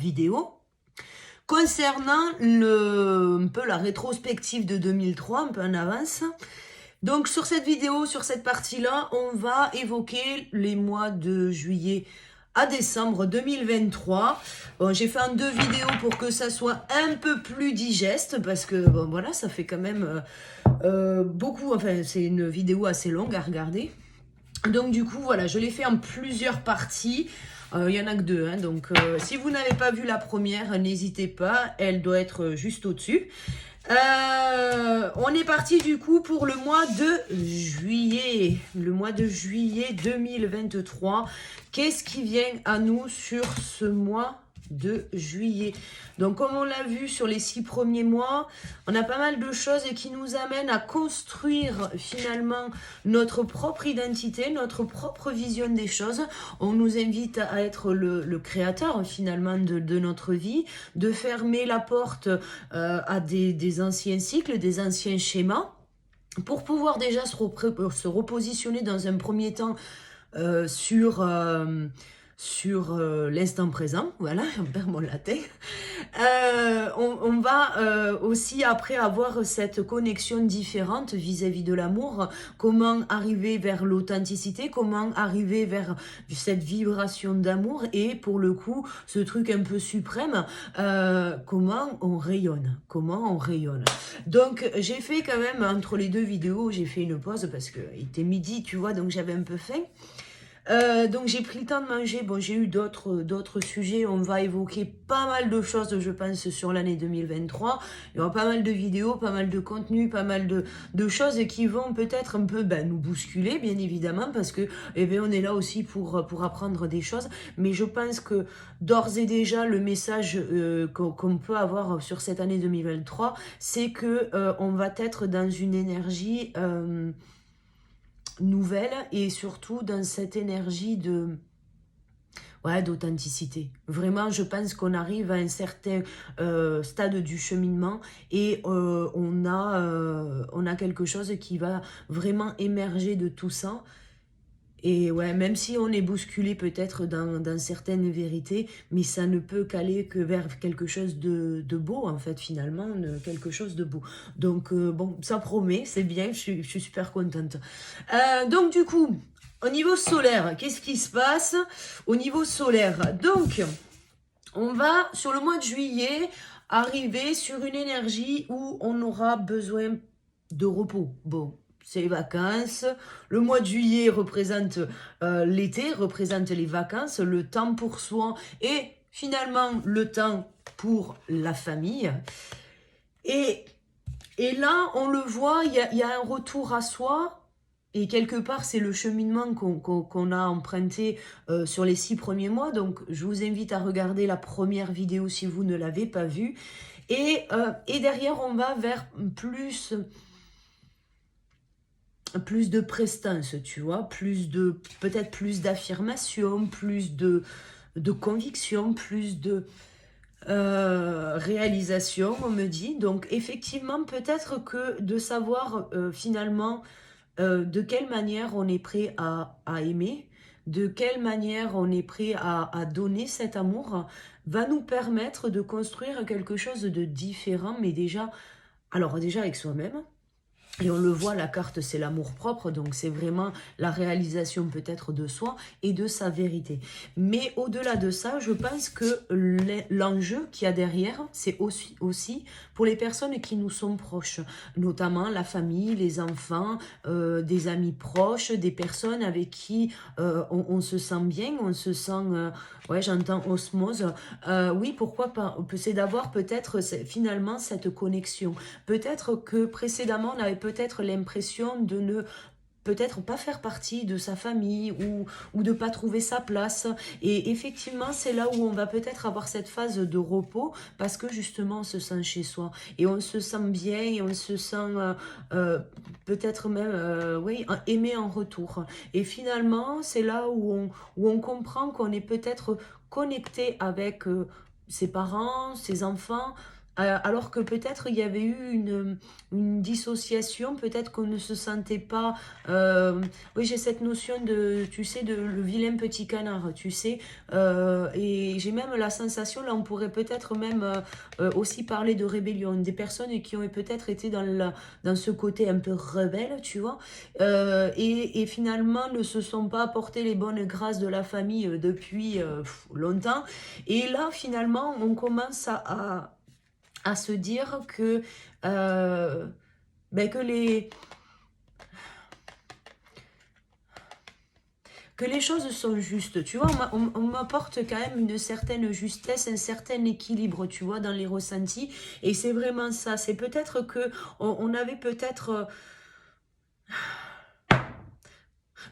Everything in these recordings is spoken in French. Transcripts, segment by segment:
vidéo concernant un peu la rétrospective de 2003, un peu en avance. Donc sur cette vidéo, sur cette partie-là, on va évoquer les mois de juillet à décembre 2023. Bon, j'ai fait en 2 vidéos pour que ça soit un peu plus digeste, parce que bon, voilà, ça fait quand même beaucoup, enfin c'est une vidéo assez longue à regarder. Donc du coup, voilà, je l'ai fait en plusieurs parties. Il y en a que 2, hein, donc si vous n'avez pas vu la première, n'hésitez pas, elle doit être juste au-dessus. On est parti du coup pour le mois de juillet. Le mois de juillet 2023. Qu'est-ce qui vient à nous sur ce mois de juillet? Donc comme on l'a vu sur les 6 premiers mois, on a pas mal de choses qui nous amènent à construire finalement notre propre identité, notre propre vision des choses. On nous invite à être le créateur finalement de notre vie, de fermer la porte à des anciens cycles, des anciens schémas, pour pouvoir déjà se repositionner dans un premier temps sur l'instant présent. Voilà, j'en perds mon latin. On va aussi après avoir cette connexion différente vis-à-vis de l'amour. Comment arriver vers l'authenticité, comment arriver vers cette vibration d'amour et pour le coup, ce truc un peu suprême, comment on rayonne. Donc j'ai fait quand même, entre les 2 vidéos, j'ai fait une pause parce qu'il était midi, tu vois, donc j'avais un peu faim. Donc j'ai pris le temps de manger. Bon, j'ai eu d'autres sujets. On va évoquer pas mal de choses, je pense, sur l'année 2023. Il y aura pas mal de vidéos, pas mal de contenu, pas mal de choses qui vont peut-être un peu nous bousculer, bien évidemment, parce que on est là aussi pour apprendre des choses. Mais je pense que d'ores et déjà, le message qu'on peut avoir sur cette année 2023, c'est que on va être dans une énergie nouvelle et surtout dans cette énergie d'authenticité. Vraiment, je pense qu'on arrive à un certain stade du cheminement et on a quelque chose qui va vraiment émerger de tout ça. Et ouais, même si on est bousculé peut-être dans certaines vérités, mais ça ne peut qu'aller que vers quelque chose de beau, en fait, finalement, quelque chose de beau. Donc, bon, ça promet, c'est bien, je suis super contente. Donc, du coup, au niveau solaire, qu'est-ce qui se passe au niveau solaire? Donc, on va, sur le mois de juillet, arriver sur une énergie où on aura besoin de repos. Bon, c'est les vacances. Le mois de juillet représente l'été, représente les vacances, le temps pour soi et finalement le temps pour la famille. Et là, on le voit, il y a un retour à soi. Et quelque part, c'est le cheminement qu'on a emprunté sur les 6 premiers mois. Donc, je vous invite à regarder la première vidéo si vous ne l'avez pas vue. Et derrière, on va vers plus de prestance, tu vois, peut-être plus d'affirmation, plus de conviction, plus de réalisation, on me dit. Donc, effectivement, peut-être que de savoir finalement de quelle manière on est prêt à aimer, de quelle manière on est prêt à donner cet amour, va nous permettre de construire quelque chose de différent, mais déjà avec soi-même. Et on le voit, la carte, c'est l'amour propre, donc c'est vraiment la réalisation peut-être de soi et de sa vérité. Mais au-delà de ça, je pense que l'enjeu qu'il y a derrière, c'est aussi pour les personnes qui nous sont proches, notamment la famille, les enfants, des amis proches, des personnes avec qui on se sent bien, on se sent, j'entends osmose. Oui, pourquoi pas? C'est d'avoir peut-être finalement cette connexion. Peut-être que précédemment, on avait peut-être l'impression de ne peut-être pas faire partie de sa famille ou de pas trouver sa place. Et effectivement, c'est là où on va peut-être avoir cette phase de repos parce que justement, on se sent chez soi. Et on se sent bien et on se sent peut-être même aimé en retour. Et finalement, c'est là où on comprend qu'on est peut-être connecté avec ses parents, ses enfants, alors que peut-être il y avait eu une dissociation, peut-être qu'on ne se sentait pas... oui, j'ai cette notion de, tu sais, de le vilain petit canard, tu sais, et j'ai même la sensation, là on pourrait peut-être même aussi parler de rébellion, des personnes qui ont peut-être été dans ce côté un peu rebelle, tu vois, et finalement ne se sont pas apporté les bonnes grâces de la famille depuis longtemps, et là finalement on commence à se dire euh, que que les choses sont justes, tu vois, on m'apporte quand même une certaine justesse, un certain équilibre, tu vois, dans les ressentis, et c'est vraiment ça, c'est peut-être que on avait peut-être...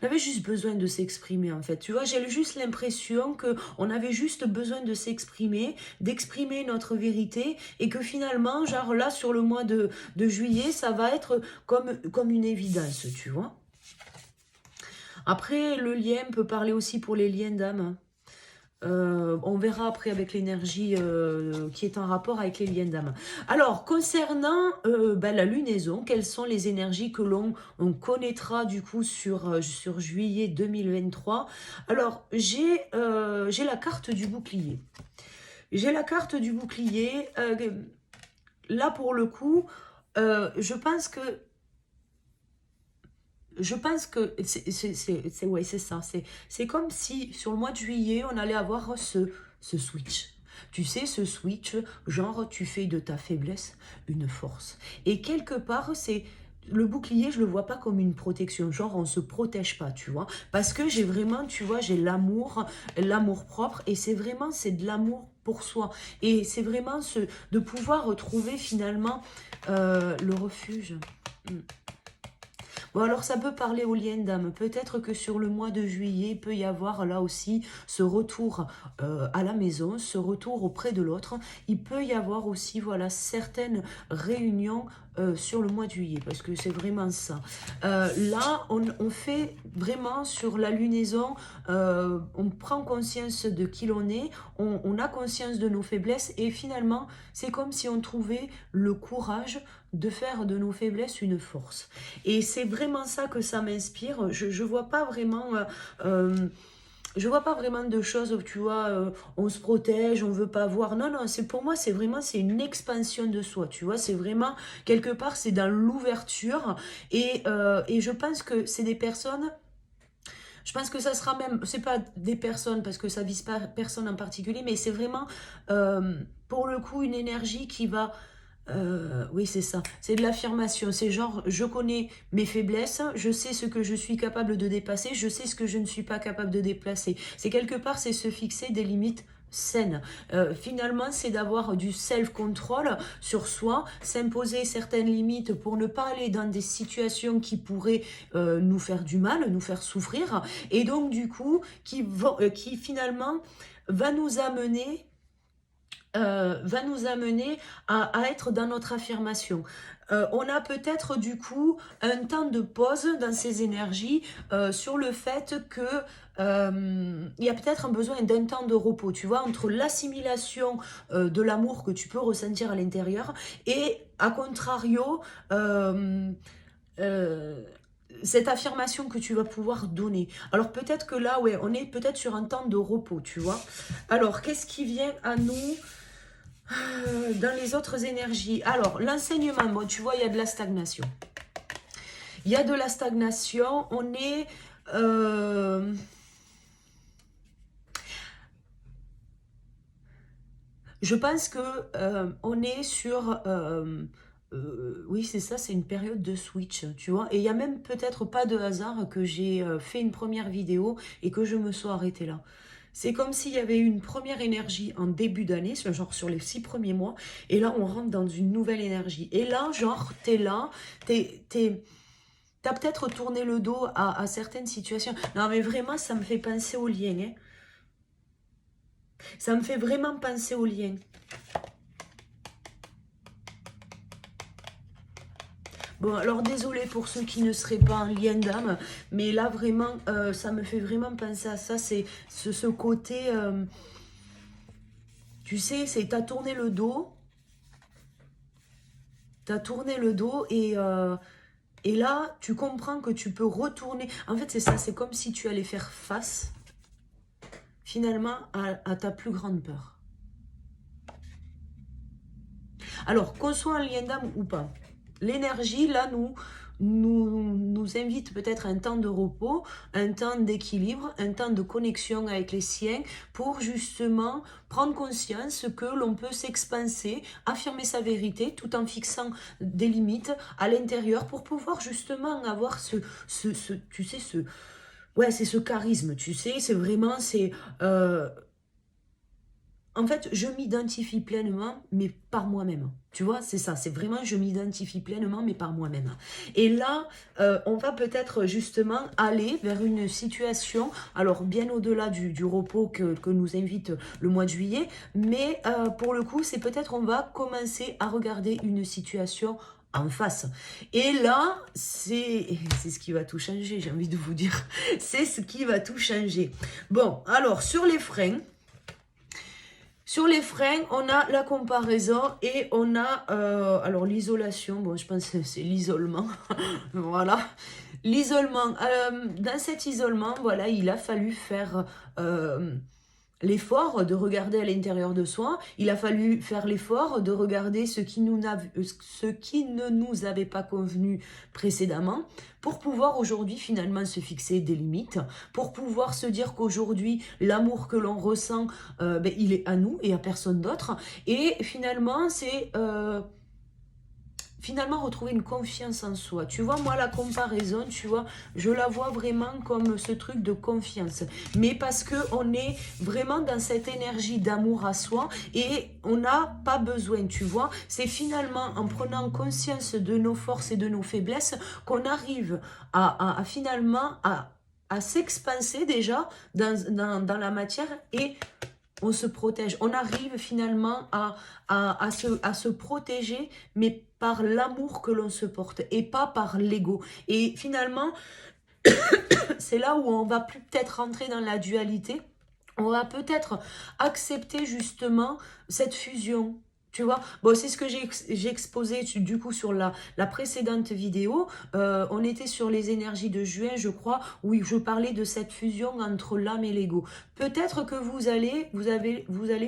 on avait juste besoin de s'exprimer en fait, tu vois, j'ai juste l'impression que on avait juste besoin de s'exprimer, d'exprimer notre vérité et que finalement, genre là sur le mois de juillet, ça va être comme une évidence, tu vois. Après, le lien peut parler aussi pour les liens d'âme. On verra après avec l'énergie qui est en rapport avec les liens d'âme. Alors, concernant la lunaison, quelles sont les énergies que on connaîtra du coup sur juillet 2023? Alors, j'ai la carte du bouclier. J'ai la carte du bouclier. Là, pour le coup, je pense que ouais, c'est ça. C'est comme si sur le mois de juillet, on allait avoir ce switch. Tu sais, ce switch, genre, tu fais de ta faiblesse une force. Et quelque part, c'est le bouclier, je le vois pas comme une protection. Genre, on se protège pas, tu vois. Parce que j'ai vraiment, tu vois, j'ai l'amour propre. Et c'est de l'amour pour soi. Et c'est vraiment de pouvoir retrouver finalement le refuge. Mm. Bon, alors ça peut parler aux liens d'âme. Peut-être que sur le mois de juillet, il peut y avoir là aussi ce retour à la maison, ce retour auprès de l'autre. Il peut y avoir aussi, voilà, certaines réunions sur le mois de juillet, parce que c'est vraiment ça. Là, on fait vraiment sur la lunaison, on prend conscience de qui l'on est, on a conscience de nos faiblesses, et finalement, c'est comme si on trouvait le courage de faire de nos faiblesses une force. Et c'est vraiment ça que ça m'inspire. Je vois pas vraiment... je vois pas vraiment de choses où tu vois, on se protège, on veut pas voir. Non, non, c'est pour moi, c'est vraiment, c'est une expansion de soi, tu vois. C'est vraiment, quelque part, c'est dans l'ouverture. Et je pense que c'est des personnes... Je pense que ça sera même, c'est pas des personnes parce que ça vise pas personne en particulier, mais c'est vraiment pour le coup une énergie qui va oui, c'est ça. C'est de l'affirmation. C'est genre, je connais mes faiblesses, je sais ce que je suis capable de dépasser, je sais ce que je ne suis pas capable de déplacer. C'est quelque part, c'est se fixer des limites saines. Finalement, c'est d'avoir du self-control sur soi, s'imposer certaines limites pour ne pas aller dans des situations qui pourraient nous faire du mal, nous faire souffrir, et donc du coup, qui finalement va nous amener à être dans notre affirmation. On a peut-être du coup un temps de pause dans ces énergies sur le fait que il y a peut-être un besoin d'un temps de repos, tu vois, entre l'assimilation de l'amour que tu peux ressentir à l'intérieur et, à contrario, euh, cette affirmation que tu vas pouvoir donner. Alors peut-être que là, ouais, on est peut-être sur un temps de repos, tu vois. Alors, qu'est-ce qui vient à nous dans les autres énergies? Alors, l'enseignement, bon, tu vois, il y a de la stagnation. Il y a de la stagnation, on est... je pense que on est sur... oui, c'est ça, c'est une période de switch, tu vois. Et il y a même peut-être pas de hasard que j'ai fait une première vidéo et que je me sois arrêtée là. C'est comme s'il y avait eu une première énergie en début d'année, genre sur les 6 premiers mois, et là on rentre dans une nouvelle énergie. Et là, genre, t'es là, t'as peut-être tourné le dos à certaines situations. Non mais vraiment, ça me fait penser au lien, hein. Ça me fait vraiment penser au lien. Bon, alors désolé pour ceux qui ne seraient pas en lien d'âme, mais là vraiment, ça me fait vraiment penser à ça. C'est ce côté, tu sais, c'est t'as tourné le dos, as tourné le dos et là, tu comprends que tu peux retourner. En fait, c'est ça, c'est comme si tu allais faire face, finalement, à ta plus grande peur. Alors, qu'on soit en lien d'âme ou pas, l'énergie, là, nous invite peut-être un temps de repos, un temps d'équilibre, un temps de connexion avec les siens pour justement prendre conscience que l'on peut s'expanser, affirmer sa vérité tout en fixant des limites à l'intérieur pour pouvoir justement avoir tu sais, ouais, c'est ce charisme, tu sais, c'est vraiment, en fait, je m'identifie pleinement, mais par moi-même. Tu vois, c'est ça, c'est vraiment, je m'identifie pleinement, mais par moi-même. Et là, on va peut-être justement aller vers une situation, alors bien au-delà du repos que nous invite le mois de juillet, mais pour le coup, c'est peut-être on va commencer à regarder une situation en face. Et là, c'est ce qui va tout changer, j'ai envie de vous dire. C'est ce qui va tout changer. Bon, alors, sur les freins, on a la comparaison et on a alors l'isolation. Bon, je pense que c'est l'isolement. Voilà. L'isolement. Dans cet isolement, voilà, il a fallu faire l'effort de regarder à l'intérieur de soi. Il a fallu faire l'effort de regarder ce qui ne nous avait pas convenu précédemment pour pouvoir aujourd'hui finalement se fixer des limites, pour pouvoir se dire qu'aujourd'hui l'amour que l'on ressent, il est à nous et à personne d'autre. Et finalement, c'est retrouver une confiance en soi. Tu vois, moi, la comparaison, tu vois, je la vois vraiment comme ce truc de confiance. Mais parce qu'on est vraiment dans cette énergie d'amour à soi et on n'a pas besoin, tu vois. C'est finalement en prenant conscience de nos forces et de nos faiblesses qu'on arrive finalement à s'expanser déjà dans la matière et on se protège. On arrive finalement à se protéger, mais par l'amour que l'on se porte et pas par l'ego. Et finalement, c'est là où on va plus peut-être rentrer dans la dualité. On va peut-être accepter justement cette fusion. Tu vois, bon, c'est ce que j'ai exposé du coup sur la précédente vidéo. On était sur les énergies de juin, je crois, où je parlais de cette fusion entre l'âme et l'ego. Peut-être que vous allez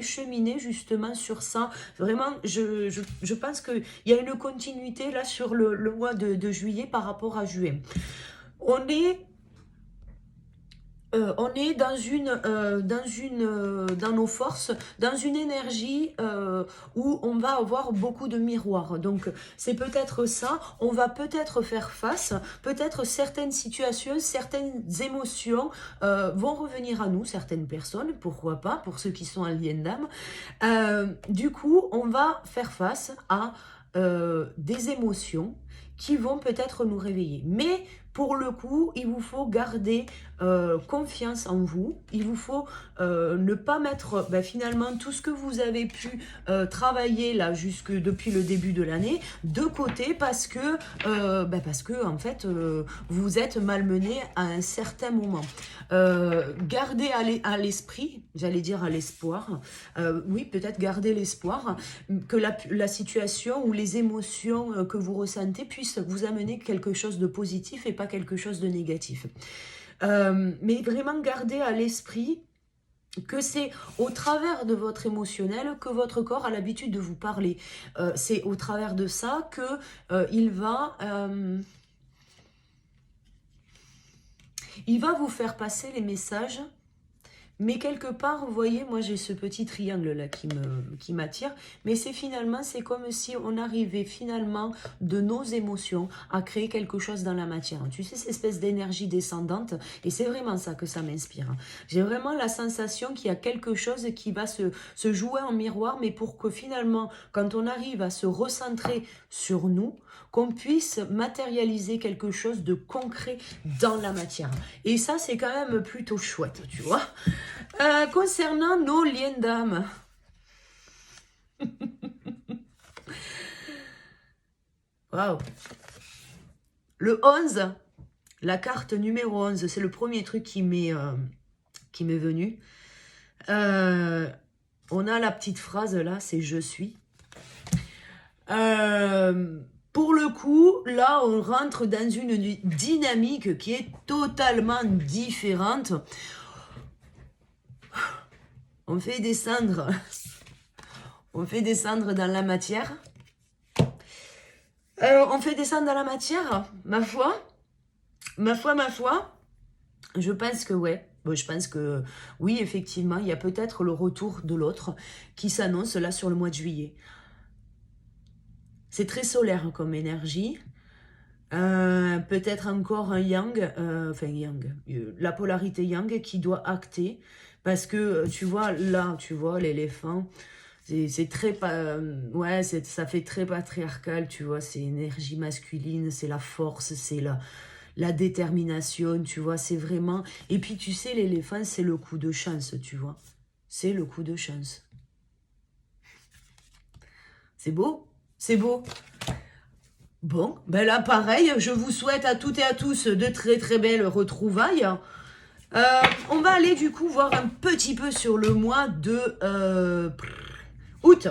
cheminer justement sur ça. Vraiment, je pense qu'il y a une continuité là sur le mois de juillet par rapport à juin. On est dans nos forces, dans une énergie où on va avoir beaucoup de miroirs. Donc c'est peut-être ça, on va peut-être faire face, peut-être certaines situations, certaines émotions vont revenir à nous, certaines personnes, pourquoi pas, pour ceux qui sont en lien d'âme. Du coup, on va faire face à des émotions qui vont peut-être nous réveiller. Mais pour le coup, il vous faut garder confiance en vous. Il vous faut ne pas mettre finalement tout ce que vous avez pu travailler là jusque depuis le début de l'année de côté parce que en fait vous êtes malmené à un certain moment. Gardez à l'esprit, j'allais dire à l'espoir, oui peut-être garder l'espoir que la situation ou les émotions que vous ressentez puissent vous amener quelque chose de positif et pas quelque chose de négatif. Mais vraiment garder à l'esprit que c'est au travers de votre émotionnel que votre corps a l'habitude de vous parler. C'est au travers de ça que il va vous faire passer les messages. Mais quelque part, vous voyez, moi j'ai ce petit triangle là qui m'attire, mais c'est comme si on arrivait finalement de nos émotions à créer quelque chose dans la matière. Tu sais, cette espèce d'énergie descendante, et c'est vraiment ça que ça m'inspire. J'ai vraiment la sensation qu'il y a quelque chose qui va se jouer en miroir, mais pour que finalement, quand on arrive à se recentrer sur nous, qu'on puisse matérialiser quelque chose de concret dans la matière. Et ça, c'est quand même plutôt chouette, tu vois. Concernant nos liens d'âme. Waouh. Le 11, la carte numéro 11, c'est le premier truc qui m'est venu. On a la petite phrase là, c'est « je suis ». Pour le coup, là, on rentre dans une dynamique qui est totalement différente. On fait descendre, on fait descendre dans la matière. On fait descendre dans la matière, ma foi, je pense que ouais. Bon, je pense que oui, effectivement, il y a peut-être le retour de l'autre qui s'annonce là sur le mois de juillet. C'est très solaire comme énergie. Peut-être encore un yang, enfin yang, la polarité yang qui doit acter. Parce que tu vois, là, tu vois, l'éléphant, c'est très, ouais, ça fait très patriarcal, tu vois, c'est énergie masculine, c'est la force, c'est la détermination, tu vois, c'est vraiment... Et puis tu sais, l'éléphant, c'est le coup de chance, tu vois. C'est le coup de chance. C'est beau? C'est beau. Bon, ben là, pareil, je vous souhaite à toutes et à tous de très très belles retrouvailles. On va aller du coup voir un petit peu sur le mois de août.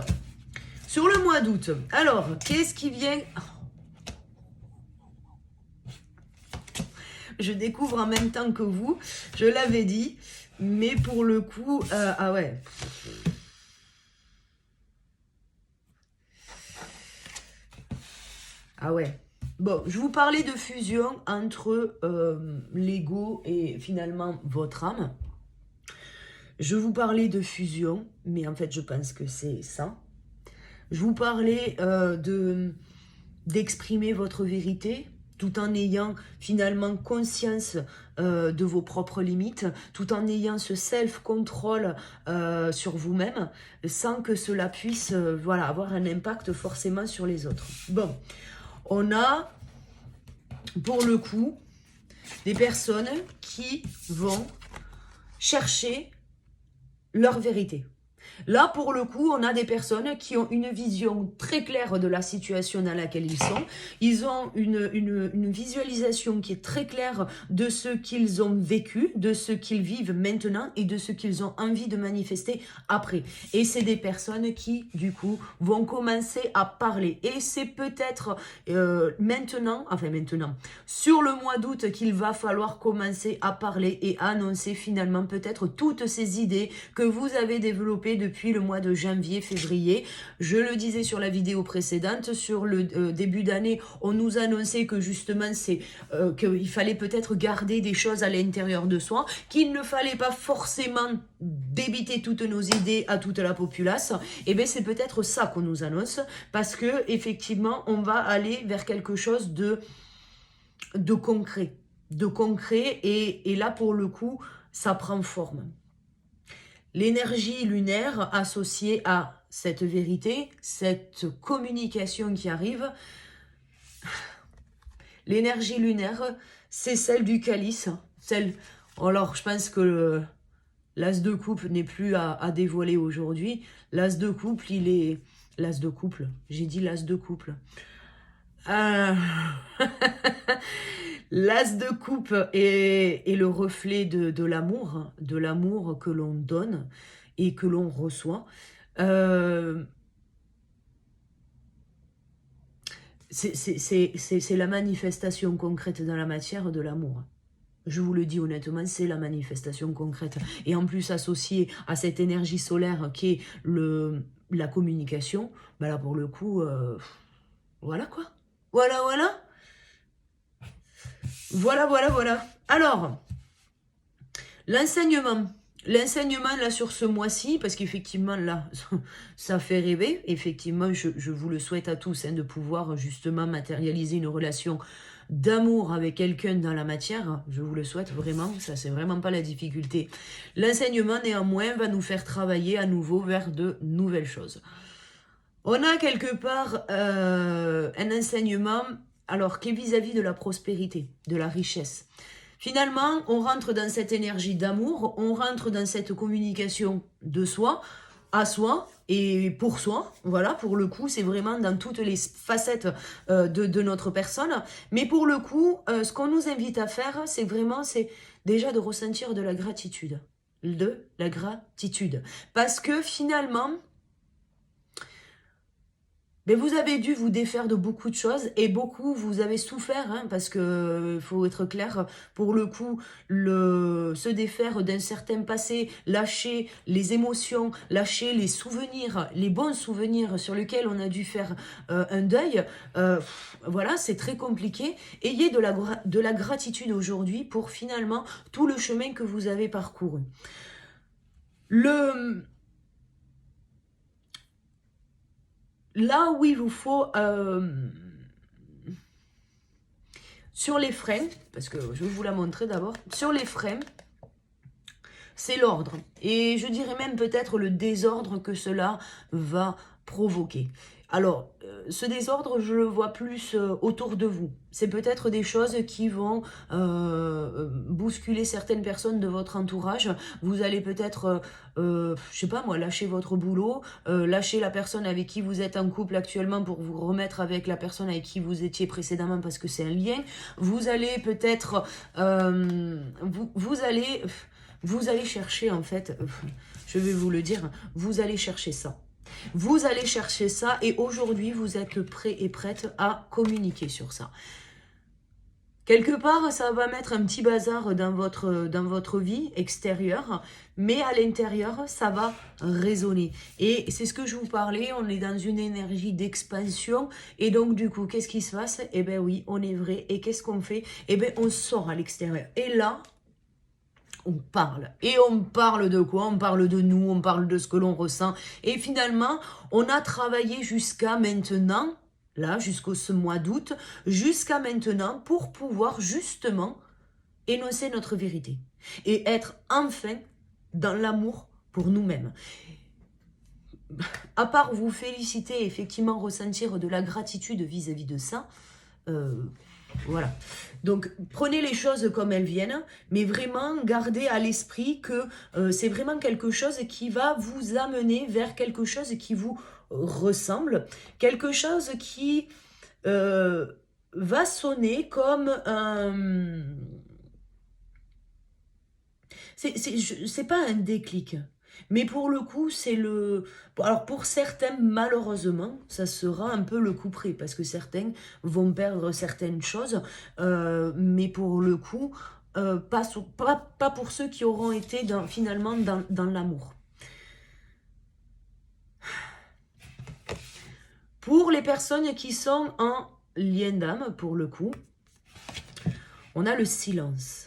Sur le mois d'août. Alors, qu'est-ce qui vient... Je découvre en même temps que vous, je l'avais dit, mais pour le coup, ah ouais. Ah ouais. Bon, je vous parlais de fusion entre l'ego et finalement votre âme. Je vous parlais de fusion, mais en fait, je pense que c'est ça. Je vous parlais d'exprimer votre vérité, tout en ayant finalement conscience de vos propres limites, tout en ayant ce self-control sur vous-même, sans que cela puisse voilà, avoir un impact forcément sur les autres. Bon, on a, pour le coup, des personnes qui vont chercher leur vérité. Là, pour le coup, on a des personnes qui ont une vision très claire de la situation dans laquelle ils sont. Ils ont une visualisation qui est très claire de ce qu'ils ont vécu, de ce qu'ils vivent maintenant et de ce qu'ils ont envie de manifester après. Et c'est des personnes qui, du coup, vont commencer à parler. Et c'est peut-être maintenant, sur le mois d'août qu'il va falloir commencer à parler et annoncer finalement peut-être toutes ces idées que vous avez développées depuis le mois de janvier, février. Je le disais sur la vidéo précédente, sur le début d'année, on nous annonçait que justement qu'il fallait peut-être garder des choses à l'intérieur de soi, qu'il ne fallait pas forcément débiter toutes nos idées à toute la populace. Et bien c'est peut-être ça qu'on nous annonce, parce que effectivement on va aller vers quelque chose de concret. Et là pour le coup ça prend forme. L'énergie lunaire associée à cette vérité, cette communication qui arrive, l'énergie lunaire, c'est celle du calice. Alors, je pense que l'as de coupe n'est plus à dévoiler aujourd'hui. L'as de couple, il est... L'as de couple, j'ai dit l'as de couple. L'as de coupe est le reflet de l'amour que l'on donne et que l'on reçoit. C'est la manifestation concrète dans la matière de l'amour. Je vous le dis honnêtement, c'est la manifestation concrète. Et en plus, associé à cette énergie solaire qui est la communication, ben là pour le coup, voilà quoi. Voilà. Voilà. Alors, l'enseignement. L'enseignement, là, sur ce mois-ci, parce qu'effectivement, là, ça fait rêver. Effectivement, je vous le souhaite à tous, hein, de pouvoir justement matérialiser une relation d'amour avec quelqu'un dans la matière. Je vous le souhaite vraiment, ça, c'est vraiment pas la difficulté. L'enseignement, néanmoins, va nous faire travailler à nouveau vers de nouvelles choses. On a quelque part un enseignement, alors, qui est vis-à-vis de la prospérité, de la richesse. Finalement, on rentre dans cette énergie d'amour, on rentre dans cette communication de soi, à soi et pour soi. Voilà, pour le coup, c'est vraiment dans toutes les facettes de notre personne. Mais pour le coup, ce qu'on nous invite à faire, c'est déjà de ressentir de la gratitude. Parce que finalement, Ben, vous avez dû vous défaire de beaucoup de choses et beaucoup vous avez souffert, hein, parce que faut être clair, pour le coup, se défaire d'un certain passé, lâcher les émotions, lâcher les souvenirs, les bons souvenirs sur lesquels on a dû faire un deuil, voilà, c'est très compliqué. Ayez de la gratitude aujourd'hui pour finalement tout le chemin que vous avez parcouru. Là où il vous faut, sur les freins, parce que je vais vous la montrer d'abord, sur les freins, c'est l'ordre. Et je dirais même peut-être le désordre que cela va provoquer. Alors, ce désordre, je le vois plus autour de vous. C'est peut-être des choses qui vont bousculer certaines personnes de votre entourage. Vous allez peut-être, je sais pas moi, lâcher votre boulot, lâcher la personne avec qui vous êtes en couple actuellement pour vous remettre avec la personne avec qui vous étiez précédemment parce que c'est un lien. Vous allez peut-être, vous allez chercher en fait, je vais vous le dire, vous allez chercher ça. Vous allez chercher ça et aujourd'hui, vous êtes prêt et prête à communiquer sur ça. Quelque part, ça va mettre un petit bazar dans votre vie extérieure, mais à l'intérieur, ça va résonner. Et c'est ce que je vous parlais, on est dans une énergie d'expansion. Et donc, du coup, qu'est-ce qui se passe? Eh bien oui, on est vrai. Et qu'est-ce qu'on fait? Eh bien, on sort à l'extérieur. Et là, on parle. Et on parle de quoi? On parle de nous, on parle de ce que l'on ressent. Et finalement, on a travaillé jusqu'à maintenant, là, jusqu'au ce mois d'août, jusqu'à maintenant, pour pouvoir justement énoncer notre vérité. Et être enfin dans l'amour pour nous-mêmes. À part vous féliciter, effectivement, ressentir de la gratitude vis-à-vis de ça, voilà. Donc, prenez les choses comme elles viennent, mais vraiment gardez à l'esprit que c'est vraiment quelque chose qui va vous amener vers quelque chose qui vous ressemble, quelque chose qui va sonner comme un... C'est pas un déclic. Mais pour le coup, c'est le... Alors pour certains, malheureusement, ça sera un peu le coup près, parce que certains vont perdre certaines choses, mais pour le coup, pas pour ceux qui auront été finalement dans l'amour. Pour les personnes qui sont en lien d'âme, pour le coup, on a le silence.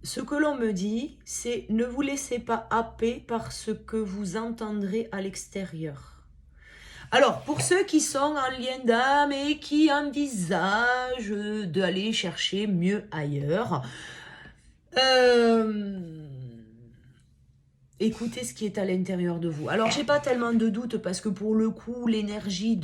Ce que l'on me dit, c'est ne vous laissez pas happer par ce que vous entendrez à l'extérieur. Alors, pour ceux qui sont en lien d'âme et qui envisagent d'aller chercher mieux ailleurs, écoutez ce qui est à l'intérieur de vous. Alors, j'ai pas tellement de doutes parce que pour le coup, l'énergie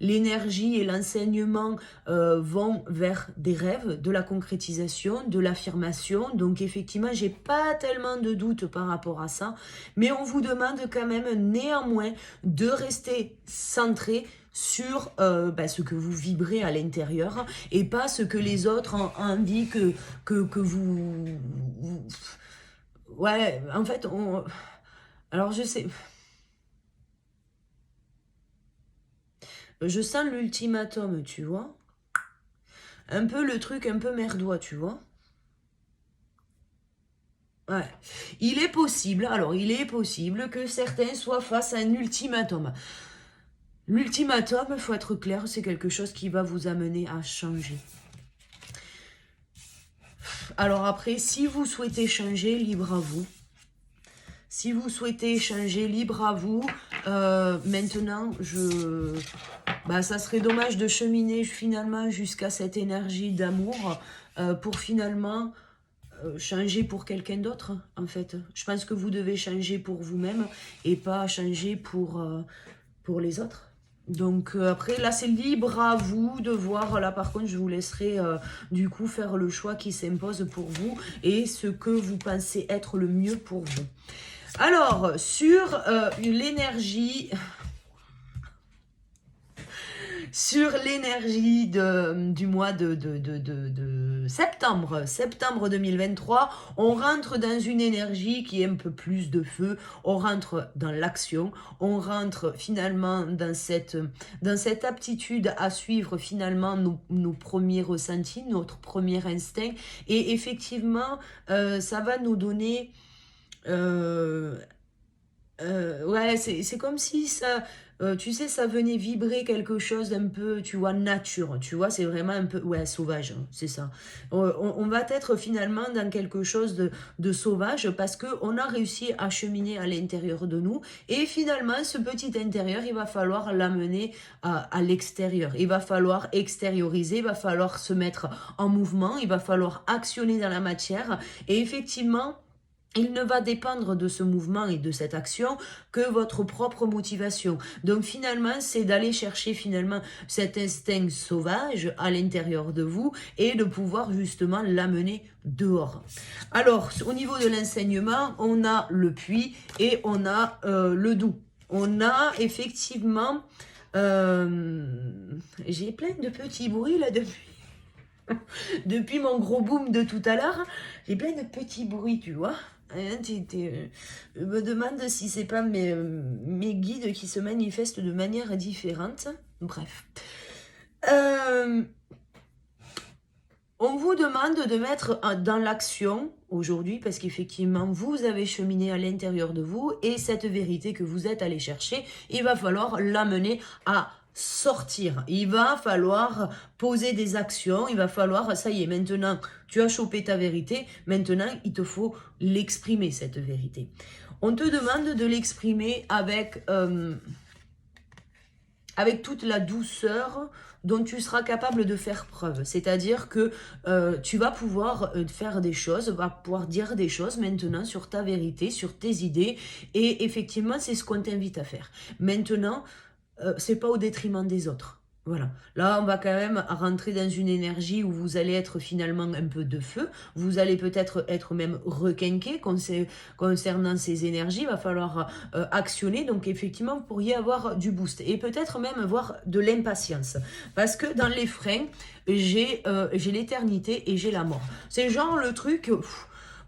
et l'enseignement vont vers des rêves, de la concrétisation, de l'affirmation. Donc, effectivement, j'ai pas tellement de doutes par rapport à ça. Mais on vous demande quand même néanmoins de rester centré sur ce que vous vibrez à l'intérieur et pas ce que les autres ont envie que vous... Ouais, en fait, alors je sais... Je sens l'ultimatum, tu vois. Un peu le truc un peu merdois, tu vois. Ouais. Il est possible que certains soient face à un ultimatum. L'ultimatum, il faut être clair, c'est quelque chose qui va vous amener à changer. Alors après, si vous souhaitez changer, libre à vous. Si vous souhaitez changer, libre à vous. Maintenant, ça serait dommage de cheminer finalement jusqu'à cette énergie d'amour pour finalement changer pour quelqu'un d'autre, en fait. Je pense que vous devez changer pour vous-même et pas changer pour les autres. Donc après, là, c'est libre à vous de voir. Là, par contre, je vous laisserai du coup faire le choix qui s'impose pour vous et ce que vous pensez être le mieux pour vous. Alors, sur l'énergie... sur l'énergie du mois de septembre. Septembre 2023, on rentre dans une énergie qui est un peu plus de feu, on rentre dans l'action, on rentre finalement dans cette aptitude à suivre finalement nos premiers ressentis, notre premier instinct, et effectivement, ça va nous donner... ouais, c'est comme si ça, tu sais, ça venait vibrer quelque chose d'un peu, tu vois, nature, tu vois, c'est vraiment un peu, ouais, sauvage, hein, c'est ça. On va être finalement dans quelque chose de sauvage parce qu'on a réussi à cheminer à l'intérieur de nous et finalement, ce petit intérieur, il va falloir l'amener à l'extérieur. Il va falloir extérioriser, il va falloir se mettre en mouvement, il va falloir actionner dans la matière et effectivement, il ne va dépendre de ce mouvement et de cette action que votre propre motivation. Donc finalement, c'est d'aller chercher finalement cet instinct sauvage à l'intérieur de vous et de pouvoir justement l'amener dehors. Alors, au niveau de l'enseignement, on a le puits et on a le doux. On a effectivement... j'ai plein de petits bruits là depuis mon gros boom de tout à l'heure. J'ai plein de petits bruits, tu vois. Je me demande si c'est pas mes guides qui se manifestent de manière différente. Bref. On vous demande de mettre dans l'action aujourd'hui parce qu'effectivement, vous avez cheminé à l'intérieur de vous et cette vérité que vous êtes allé chercher, il va falloir l'amener à sortir. Il va falloir poser des actions, il va falloir, ça y est, maintenant, tu as chopé ta vérité, maintenant, il te faut l'exprimer, cette vérité. On te demande de l'exprimer avec toute la douceur dont tu seras capable de faire preuve. C'est-à-dire que tu vas pouvoir faire des choses, va pouvoir dire des choses maintenant sur ta vérité, sur tes idées, et effectivement, c'est ce qu'on t'invite à faire. Maintenant, c'est pas au détriment des autres. Voilà. Là, on va quand même rentrer dans une énergie où vous allez être finalement un peu de feu. Vous allez peut-être être même requinqué concernant ces énergies. Il va falloir actionner. Donc, effectivement, vous pourriez avoir du boost. Et peut-être même avoir de l'impatience. Parce que dans les freins, j'ai l'éternité et j'ai la mort. C'est genre le truc...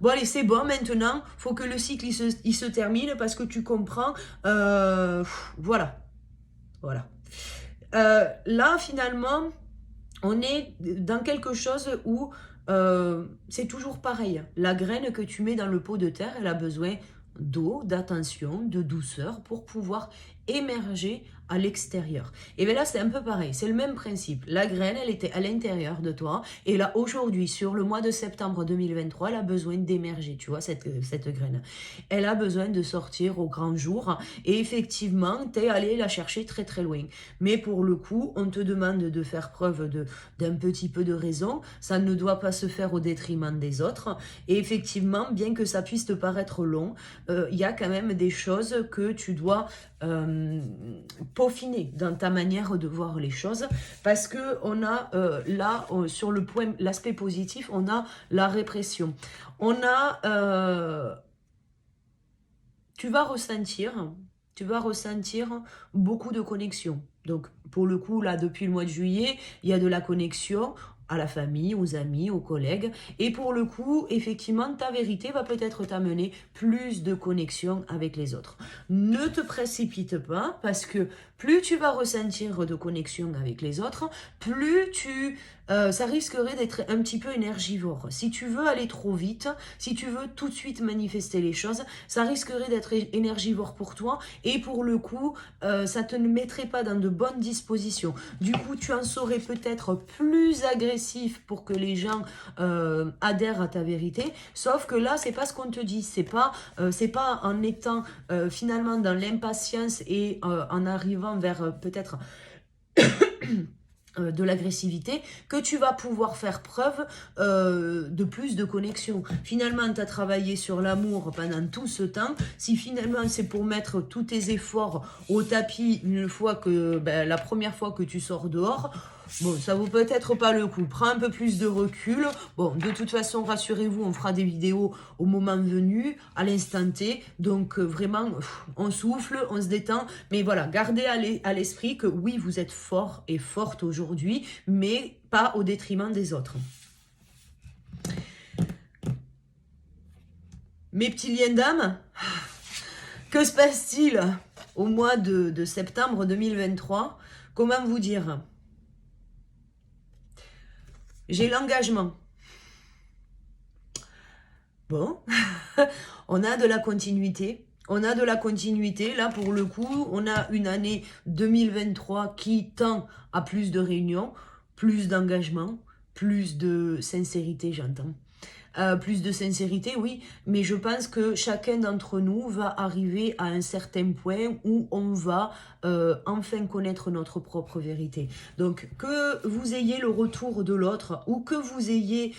Bon allez, c'est bon, maintenant, faut que le cycle il se termine parce que tu comprends. Voilà. Voilà. Là, finalement, on est dans quelque chose où c'est toujours pareil. La graine que tu mets dans le pot de terre, elle a besoin d'eau, d'attention, de douceur pour pouvoir émerger à l'extérieur. Et bien là, c'est un peu pareil, c'est le même principe. La graine, elle était à l'intérieur de toi, et là, aujourd'hui, sur le mois de septembre 2023, elle a besoin d'émerger, tu vois, cette graine. Elle a besoin de sortir au grand jour, et effectivement, tu es allé la chercher très très loin. Mais pour le coup, on te demande de faire preuve d'un petit peu de raison, ça ne doit pas se faire au détriment des autres, et effectivement, bien que ça puisse te paraître long, il y a quand même des choses que tu dois peaufiner dans ta manière de voir les choses parce que on a là sur le point, l'aspect positif, on a la répression, on a tu vas ressentir beaucoup de connexion. Donc pour le coup là, depuis le mois de juillet, il y a de la connexion à la famille, aux amis, aux collègues. Et pour le coup, effectivement, ta vérité va peut-être t'amener plus de connexion avec les autres. Ne te précipite pas parce que plus tu vas ressentir de connexion avec les autres, plus ça risquerait d'être un petit peu énergivore. Si tu veux aller trop vite, si tu veux tout de suite manifester les choses, ça risquerait d'être énergivore pour toi et pour le coup, ça te mettrait pas dans de bonnes dispositions. Du coup, tu en serais peut-être plus agressif pour que les gens adhèrent à ta vérité, sauf que là, c'est pas ce qu'on te dit, c'est pas en étant finalement dans l'impatience et en arrivant vers peut-être de l'agressivité que tu vas pouvoir faire preuve de plus de connexion. Finalement, tu as travaillé sur l'amour pendant tout ce temps. Si finalement c'est pour mettre tous tes efforts au tapis une fois que la première fois que tu sors dehors, bon, ça vaut peut-être pas le coup. Prends un peu plus de recul. Bon, de toute façon, rassurez-vous, on fera des vidéos au moment venu, à l'instant T. Donc, vraiment, on souffle, on se détend. Mais voilà, gardez à l'esprit que oui, vous êtes fort et forte aujourd'hui, mais pas au détriment des autres. Mes petits liens d'âme, que se passe-t-il au mois de septembre 2023? Comment vous dire? J'ai l'engagement. Bon, on a de la continuité. On a de la continuité. Là, pour le coup, on a une année 2023 qui tend à plus de réunions, plus d'engagement, plus de sincérité, j'entends. Plus de sincérité, oui, mais je pense que chacun d'entre nous va arriver à un certain point où on va enfin connaître notre propre vérité. Donc, que vous ayez le retour de l'autre ou que vous ayez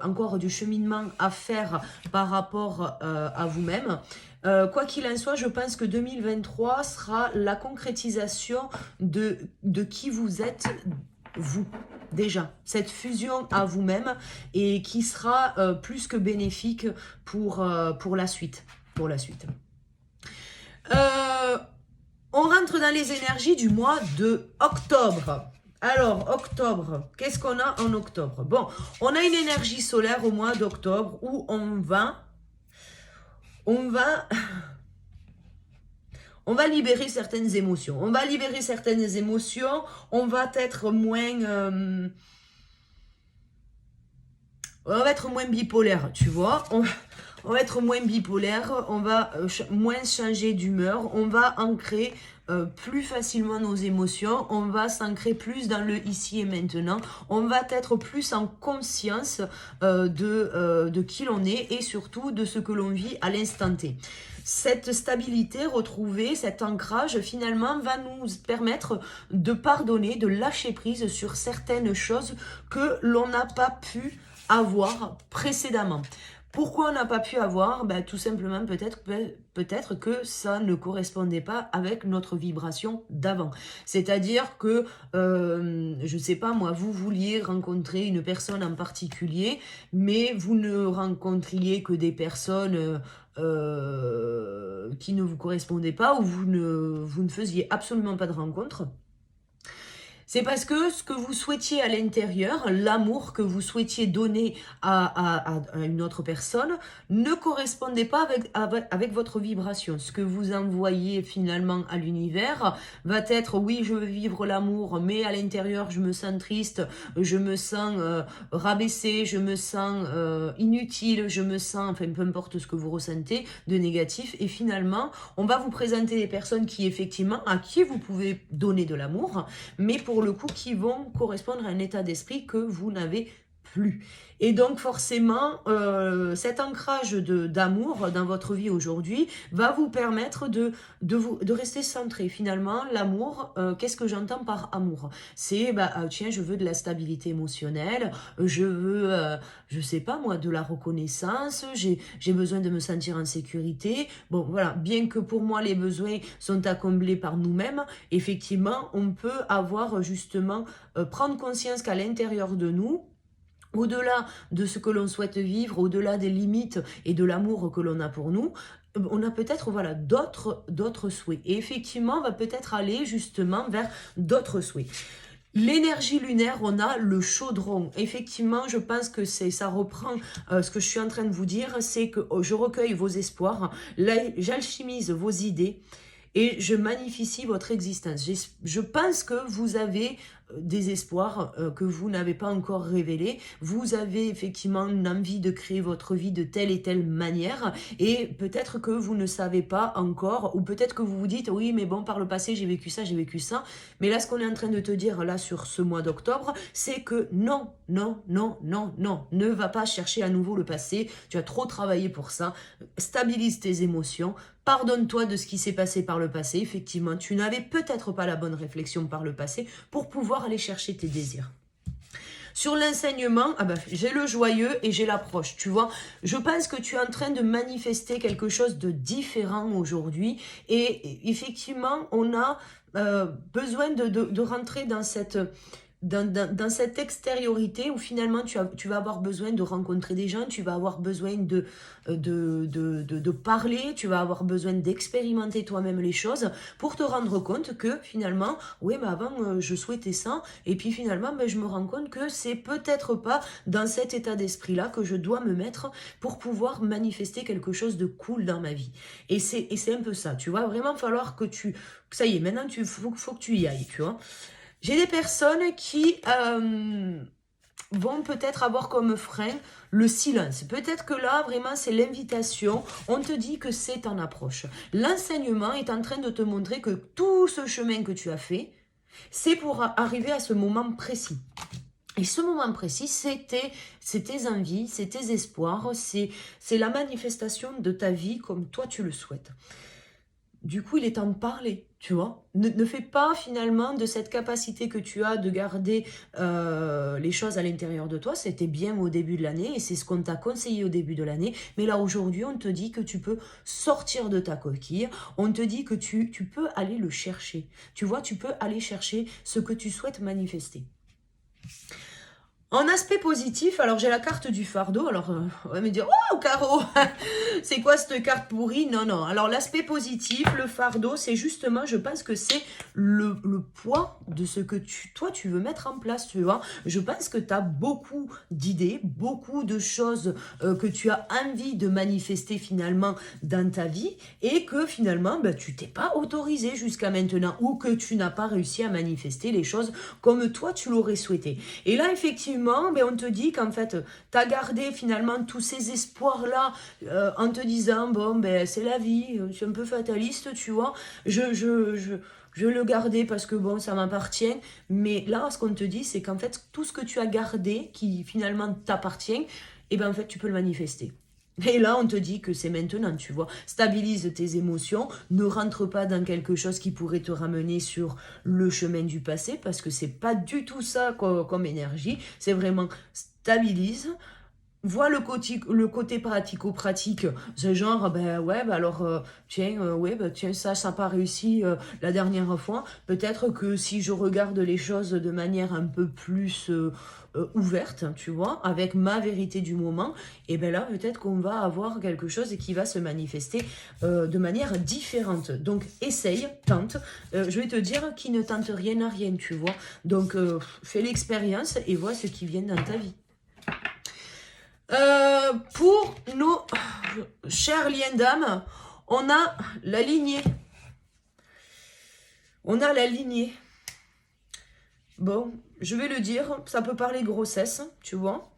encore du cheminement à faire par rapport à vous-même, quoi qu'il en soit, je pense que 2023 sera la concrétisation de qui vous êtes, vous. Déjà, cette fusion à vous-même et qui sera plus que bénéfique pour la suite. On rentre dans les énergies du mois de octobre. Alors, octobre, qu'est-ce qu'on a en octobre? Bon, on a une énergie solaire au mois d'octobre où on va libérer certaines émotions. On va libérer certaines émotions, on va être moins... on va être moins bipolaire, tu vois. On va être moins bipolaire, on va moins changer d'humeur, on va ancrer plus facilement nos émotions, on va s'ancrer plus dans le ici et maintenant, on va être plus en conscience de qui l'on est et surtout de ce que l'on vit à l'instant T. Cette stabilité retrouvée, cet ancrage, finalement, va nous permettre de pardonner, de lâcher prise sur certaines choses que l'on n'a pas pu avoir précédemment. Pourquoi on n'a pas pu avoir? Tout simplement, peut-être que ça ne correspondait pas avec notre vibration d'avant. C'est-à-dire que, je ne sais pas moi, vous vouliez rencontrer une personne en particulier, mais vous ne rencontriez que des personnes qui ne vous correspondaient pas ou vous ne faisiez absolument pas de rencontre. C'est parce que ce que vous souhaitiez à l'intérieur, l'amour que vous souhaitiez donner à une autre personne, ne correspondait pas avec votre vibration. Ce que vous envoyez finalement à l'univers va être, oui, je veux vivre l'amour, mais à l'intérieur, je me sens triste, je me sens rabaissé, je me sens inutile, je me sens, enfin, peu importe ce que vous ressentez de négatif. Et finalement, on va vous présenter des personnes qui, effectivement, à qui vous pouvez donner de l'amour, mais pour le coup qui vont correspondre à un état d'esprit que vous n'avez plus. Et donc forcément, cet ancrage d'amour dans votre vie aujourd'hui va vous permettre de rester centré. Finalement, l'amour, qu'est-ce que j'entends par amour? C'est, tiens, je veux de la stabilité émotionnelle, je veux, je sais pas moi, de la reconnaissance, j'ai besoin de me sentir en sécurité. Bon, voilà, bien que pour moi, les besoins sont à combler par nous-mêmes, effectivement, on peut avoir justement, prendre conscience qu'à l'intérieur de nous, au-delà de ce que l'on souhaite vivre, au-delà des limites et de l'amour que l'on a pour nous, on a peut-être voilà, d'autres souhaits. Et effectivement, on va peut-être aller justement vers d'autres souhaits. L'énergie lunaire, on a le chaudron. Effectivement, je pense que ça reprend ce que je suis en train de vous dire, c'est que je recueille vos espoirs, j'alchimise vos idées et je magnifie votre existence. Je pense que vous avez des espoirs que vous n'avez pas encore révélés. Vous avez effectivement une envie de créer votre vie de telle et telle manière et peut-être que vous ne savez pas encore ou peut-être que vous vous dites oui mais bon par le passé j'ai vécu ça, mais là ce qu'on est en train de te dire là sur ce mois d'octobre c'est que non, ne va pas chercher à nouveau le passé, tu as trop travaillé pour ça, stabilise tes émotions, pardonne-toi de ce qui s'est passé par le passé, effectivement tu n'avais peut-être pas la bonne réflexion par le passé pour pouvoir aller chercher tes désirs. Sur l'enseignement, j'ai le joyeux et j'ai l'approche, tu vois. Je pense que tu es en train de manifester quelque chose de différent aujourd'hui et effectivement, on a besoin de rentrer dans dans cette extériorité où finalement tu vas avoir besoin de rencontrer des gens, tu vas avoir besoin de parler, tu vas avoir besoin d'expérimenter toi-même les choses pour te rendre compte que finalement, oui, mais avant je souhaitais ça, et puis finalement ben, je me rends compte que c'est peut-être pas dans cet état d'esprit-là que je dois me mettre pour pouvoir manifester quelque chose de cool dans ma vie. Et c'est un peu ça, tu vois, vraiment falloir que ça y est, maintenant faut que tu y ailles, tu vois. J'ai des personnes qui vont peut-être avoir comme frein le silence. Peut-être que là, vraiment, c'est l'invitation. On te dit que c'est en approche. L'enseignement est en train de te montrer que tout ce chemin que tu as fait, c'est pour arriver à ce moment précis. Et ce moment précis, c'est tes envies, c'est tes espoirs, c'est la manifestation de ta vie comme toi tu le souhaites. Du coup, il est temps de parler, tu vois. Ne fais pas finalement de cette capacité que tu as de garder les choses à l'intérieur de toi. C'était bien au début de l'année et c'est ce qu'on t'a conseillé au début de l'année. Mais là, aujourd'hui, on te dit que tu peux sortir de ta coquille. On te dit que tu peux aller le chercher. Tu vois, tu peux aller chercher ce que tu souhaites manifester. En aspect positif, alors j'ai la carte du fardeau, alors on va me dire « Oh, Caro, c'est quoi cette carte pourrie ?» Non, non, alors l'aspect positif, le fardeau, c'est justement, je pense que c'est le poids de ce que toi, tu veux mettre en place, tu vois. Je pense que tu as beaucoup d'idées, beaucoup de choses que tu as envie de manifester finalement dans ta vie et que finalement, ben, tu t'es pas autorisé jusqu'à maintenant ou que tu n'as pas réussi à manifester les choses comme toi, tu l'aurais souhaité. Et là, effectivement, ben, on te dit qu'en fait, tu as gardé finalement tous ces espoirs-là en te disant, bon, ben, c'est la vie, je suis un peu fataliste, tu vois, je le gardais parce que bon, ça m'appartient. Mais là, ce qu'on te dit, c'est qu'en fait, tout ce que tu as gardé, qui finalement t'appartient, et ben en fait, tu peux le manifester. Et là, on te dit que c'est maintenant, tu vois. Stabilise tes émotions, ne rentre pas dans quelque chose qui pourrait te ramener sur le chemin du passé, parce que c'est pas du tout ça comme énergie. C'est vraiment stabilise. Vois le côté pratico-pratique, c'est genre, ben ouais, ben alors, tiens, ouais, ben tiens, ça n'a pas réussi la dernière fois. Peut-être que si je regarde les choses de manière un peu plus ouverte, tu vois, avec ma vérité du moment, et ben là, peut-être qu'on va avoir quelque chose qui va se manifester de manière différente. Donc, essaye, tente. Je vais te dire, qui ne tente rien n'a rien, tu vois. Donc, fais l'expérience et vois ce qui vient dans ta vie. Pour nos chers liens d'âme, on a la lignée. On a la lignée. Bon, je vais le dire, ça peut parler grossesse, tu vois.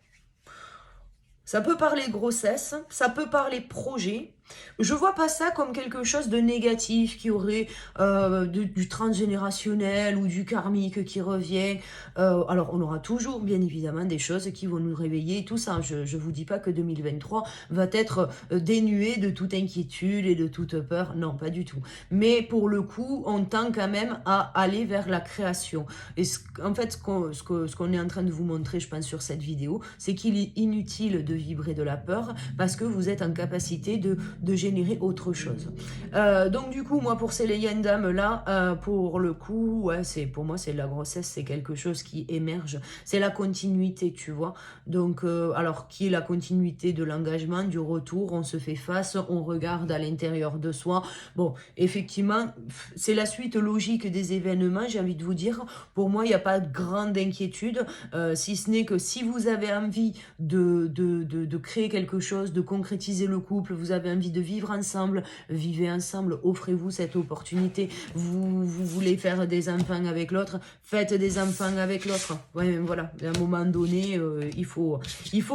Ça peut parler grossesse, ça peut parler projet. Je vois pas ça comme quelque chose de négatif qui aurait du transgénérationnel ou du karmique qui revient. Alors, on aura toujours, bien évidemment, des choses qui vont nous réveiller, tout ça. Je vous dis pas que 2023 va être dénué de toute inquiétude et de toute peur. Non, pas du tout. Mais pour le coup, on tend quand même à aller vers la création. Et en fait, ce qu'on est en train de vous montrer, je pense, sur cette vidéo, c'est qu'il est inutile de vibrer de la peur parce que vous êtes en capacité de générer autre chose. Donc du coup, moi pour ces légendes d'âme là, pour le coup, ouais, pour moi c'est la grossesse, c'est quelque chose qui émerge, c'est la continuité, tu vois. Donc alors qui est la continuité de l'engagement, du retour, on se fait face, on regarde à l'intérieur de soi. Bon, effectivement, c'est la suite logique des événements, j'ai envie de vous dire. Pour moi, il n'y a pas de grande inquiétude, si ce n'est que si vous avez envie de créer quelque chose, de concrétiser le couple, vous avez envie de vivre ensemble, vivez ensemble, offrez-vous cette opportunité. Vous voulez faire des enfants avec l'autre, faites des enfants avec l'autre. Ouais, voilà, à un moment donné, il faut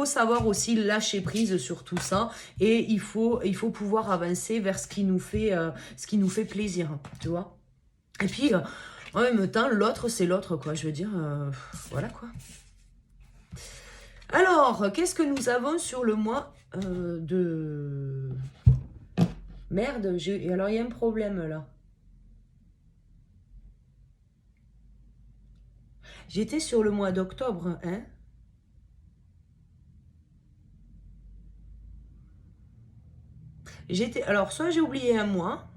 savoir aussi lâcher prise sur tout ça et il faut pouvoir avancer vers ce qui nous fait plaisir, tu vois. Et puis, en même temps, l'autre, c'est l'autre, quoi. Je veux dire, voilà, quoi. Alors, qu'est-ce que nous avons sur le mois de... Merde, alors il y a un problème, là. J'étais sur le mois d'octobre, hein. Alors, soit j'ai oublié un mois...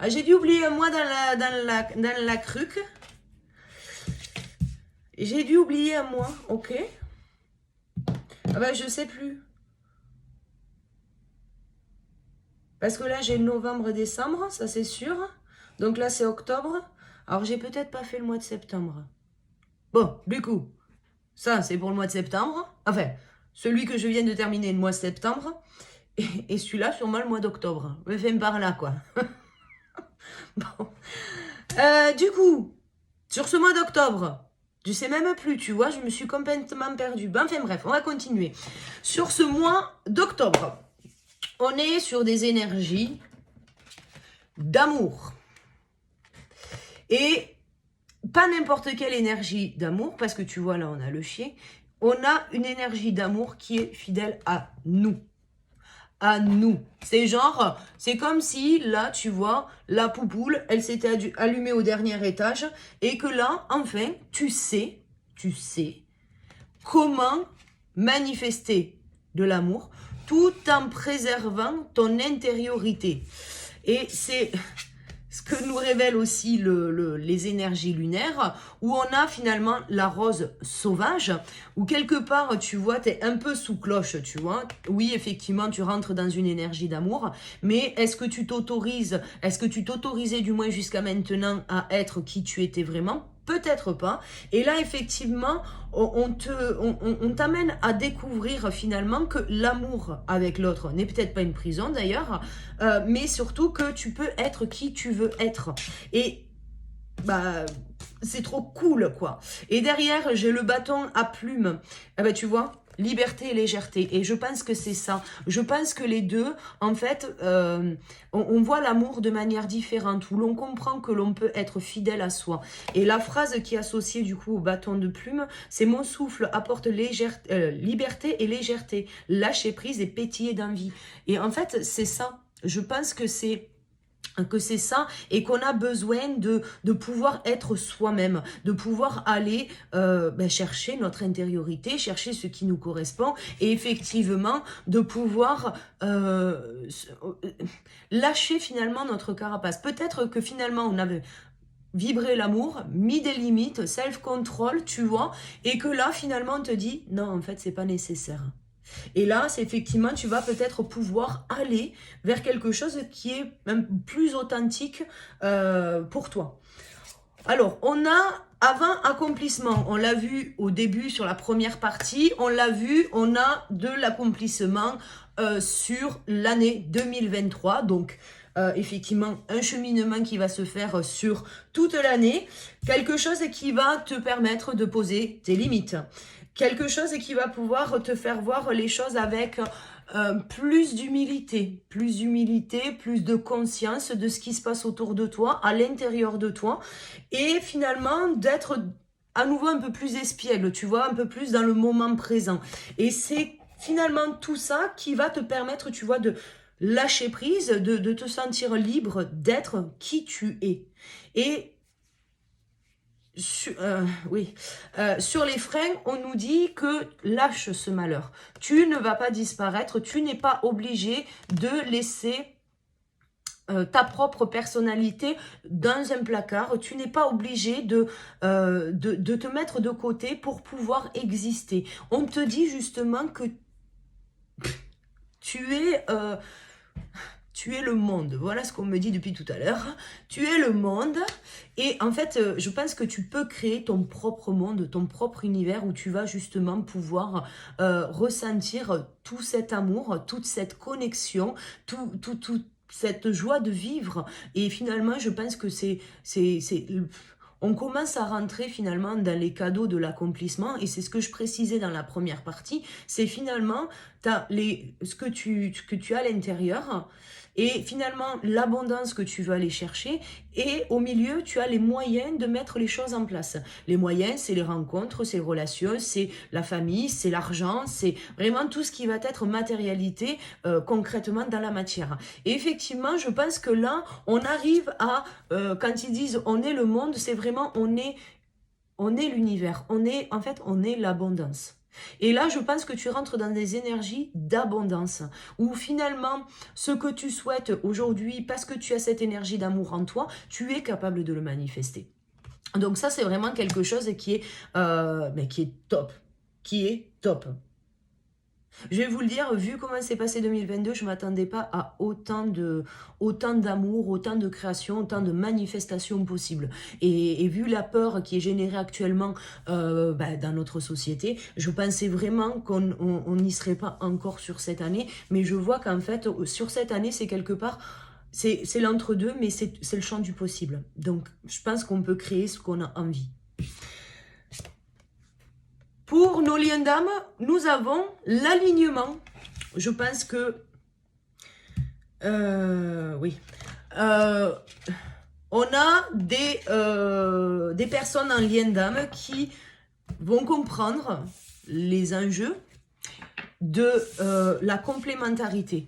Ah, j'ai dû oublier un mois dans la cruque. J'ai dû oublier un mois, ok. Ah ben, je sais plus. Parce que là, j'ai novembre, décembre, ça c'est sûr. Donc là, c'est octobre. Alors, j'ai peut-être pas fait le mois de septembre. Bon, du coup, ça, c'est pour le mois de septembre. Enfin, celui que je viens de terminer, le mois de septembre. Et celui-là, sûrement le mois d'octobre. Me fait par là, quoi. Bon. Du coup, sur ce mois d'octobre, je sais même plus, tu vois, je me suis complètement perdue. Ben, enfin bref, on va continuer. Sur ce mois d'octobre, on est sur des énergies d'amour. Et pas n'importe quelle énergie d'amour, parce que tu vois, là, on a le chien. On a une énergie d'amour qui est fidèle à nous. À nous. C'est genre, c'est comme si, là, tu vois, la poupoule, elle s'était allumée au dernier étage, et que là, enfin, tu sais comment manifester de l'amour tout en préservant ton intériorité. Et c'est ce que nous révèlent aussi les énergies lunaires, où on a finalement la rose sauvage, où quelque part, tu vois, tu es un peu sous cloche, tu vois. Oui, effectivement, tu rentres dans une énergie d'amour, mais est-ce que tu t'autorisais du moins jusqu'à maintenant à être qui tu étais vraiment ? Peut-être pas. Et là, effectivement, on t'amène à découvrir finalement que l'amour avec l'autre n'est peut-être pas une prison d'ailleurs, mais surtout que tu peux être qui tu veux être. Et bah, c'est trop cool, quoi. Et derrière, j'ai le bâton à plumes. Ah bah, tu vois, liberté et légèreté. Et je pense que c'est ça. Je pense que les deux, en fait, on voit l'amour de manière différente, où l'on comprend que l'on peut être fidèle à soi. Et la phrase qui est associée, du coup, au bâton de plumes, c'est « Mon souffle apporte liberté et légèreté, lâcher prise et pétiller d'envie ». Et en fait, c'est ça. Je pense que c'est ça, et qu'on a besoin de pouvoir être soi-même, de pouvoir aller chercher notre intériorité, chercher ce qui nous correspond, et effectivement de pouvoir lâcher finalement notre carapace. Peut-être que finalement on avait vibré l'amour, mis des limites, self-control, tu vois, et que là finalement on te dit non, en fait c'est pas nécessaire. Et là, c'est effectivement, tu vas peut-être pouvoir aller vers quelque chose qui est même plus authentique pour toi. Alors, on a avant accomplissement. On l'a vu au début sur la première partie. On l'a vu, on a de l'accomplissement sur l'année 2023. Donc, effectivement, un cheminement qui va se faire sur toute l'année. Quelque chose qui va te permettre de poser tes limites. Quelque chose qui va pouvoir te faire voir les choses avec plus d'humilité, plus de conscience de ce qui se passe autour de toi, à l'intérieur de toi, et finalement d'être à nouveau un peu plus espiègle, tu vois, un peu plus dans le moment présent. Et c'est finalement tout ça qui va te permettre, tu vois, de lâcher prise, de te sentir libre d'être qui tu es. Et sur les freins, on nous dit que lâche ce malheur. Tu ne vas pas disparaître, tu n'es pas obligé de laisser ta propre personnalité dans un placard. Tu n'es pas obligé de te mettre de côté pour pouvoir exister. On te dit justement que tu es... tu es le monde, voilà ce qu'on me dit depuis tout à l'heure. Tu es le monde, et en fait, je pense que tu peux créer ton propre monde, ton propre univers, où tu vas justement pouvoir ressentir tout cet amour, toute cette connexion, tout cette joie de vivre. Et finalement, je pense que on commence à rentrer finalement dans les cadeaux de l'accomplissement, et c'est ce que je précisais dans la première partie, c'est finalement ce que tu as à l'intérieur, et finalement l'abondance que tu veux aller chercher, et au milieu tu as les moyens de mettre les choses en place. Les moyens, c'est les rencontres, c'est les relations, c'est la famille, c'est l'argent, c'est vraiment tout ce qui va être matérialité concrètement dans la matière. Et effectivement, je pense que là on arrive à, quand ils disent on est le monde, c'est vraiment on est l'univers, on est l'abondance. Et là, je pense que tu rentres dans des énergies d'abondance, où finalement, ce que tu souhaites aujourd'hui, parce que tu as cette énergie d'amour en toi, tu es capable de le manifester. Donc ça, c'est vraiment quelque chose qui est top, qui est top. Je vais vous le dire, vu comment s'est passé 2022, je ne m'attendais pas à autant d'amour, autant de création, autant de manifestations possibles. Et vu la peur qui est générée actuellement dans notre société, je pensais vraiment qu'on n'y serait pas encore sur cette année. Mais je vois qu'en fait, sur cette année, c'est quelque part... C'est l'entre-deux, mais c'est le champ du possible. Donc, je pense qu'on peut créer ce qu'on a envie. Pour nos liens d'âme, nous avons l'alignement. Je pense que... oui. On a des personnes en lien d'âme qui vont comprendre les enjeux de la complémentarité.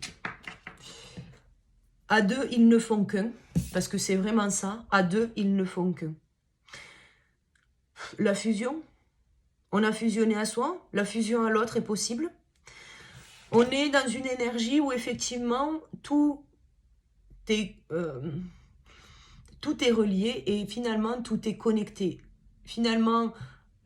À deux, ils ne font qu'un, parce que c'est vraiment ça. À deux, ils ne font qu'un. La fusion, on a fusionné à soi, la fusion à l'autre est possible. On est dans une énergie où effectivement tout est relié et finalement tout est connecté. Finalement,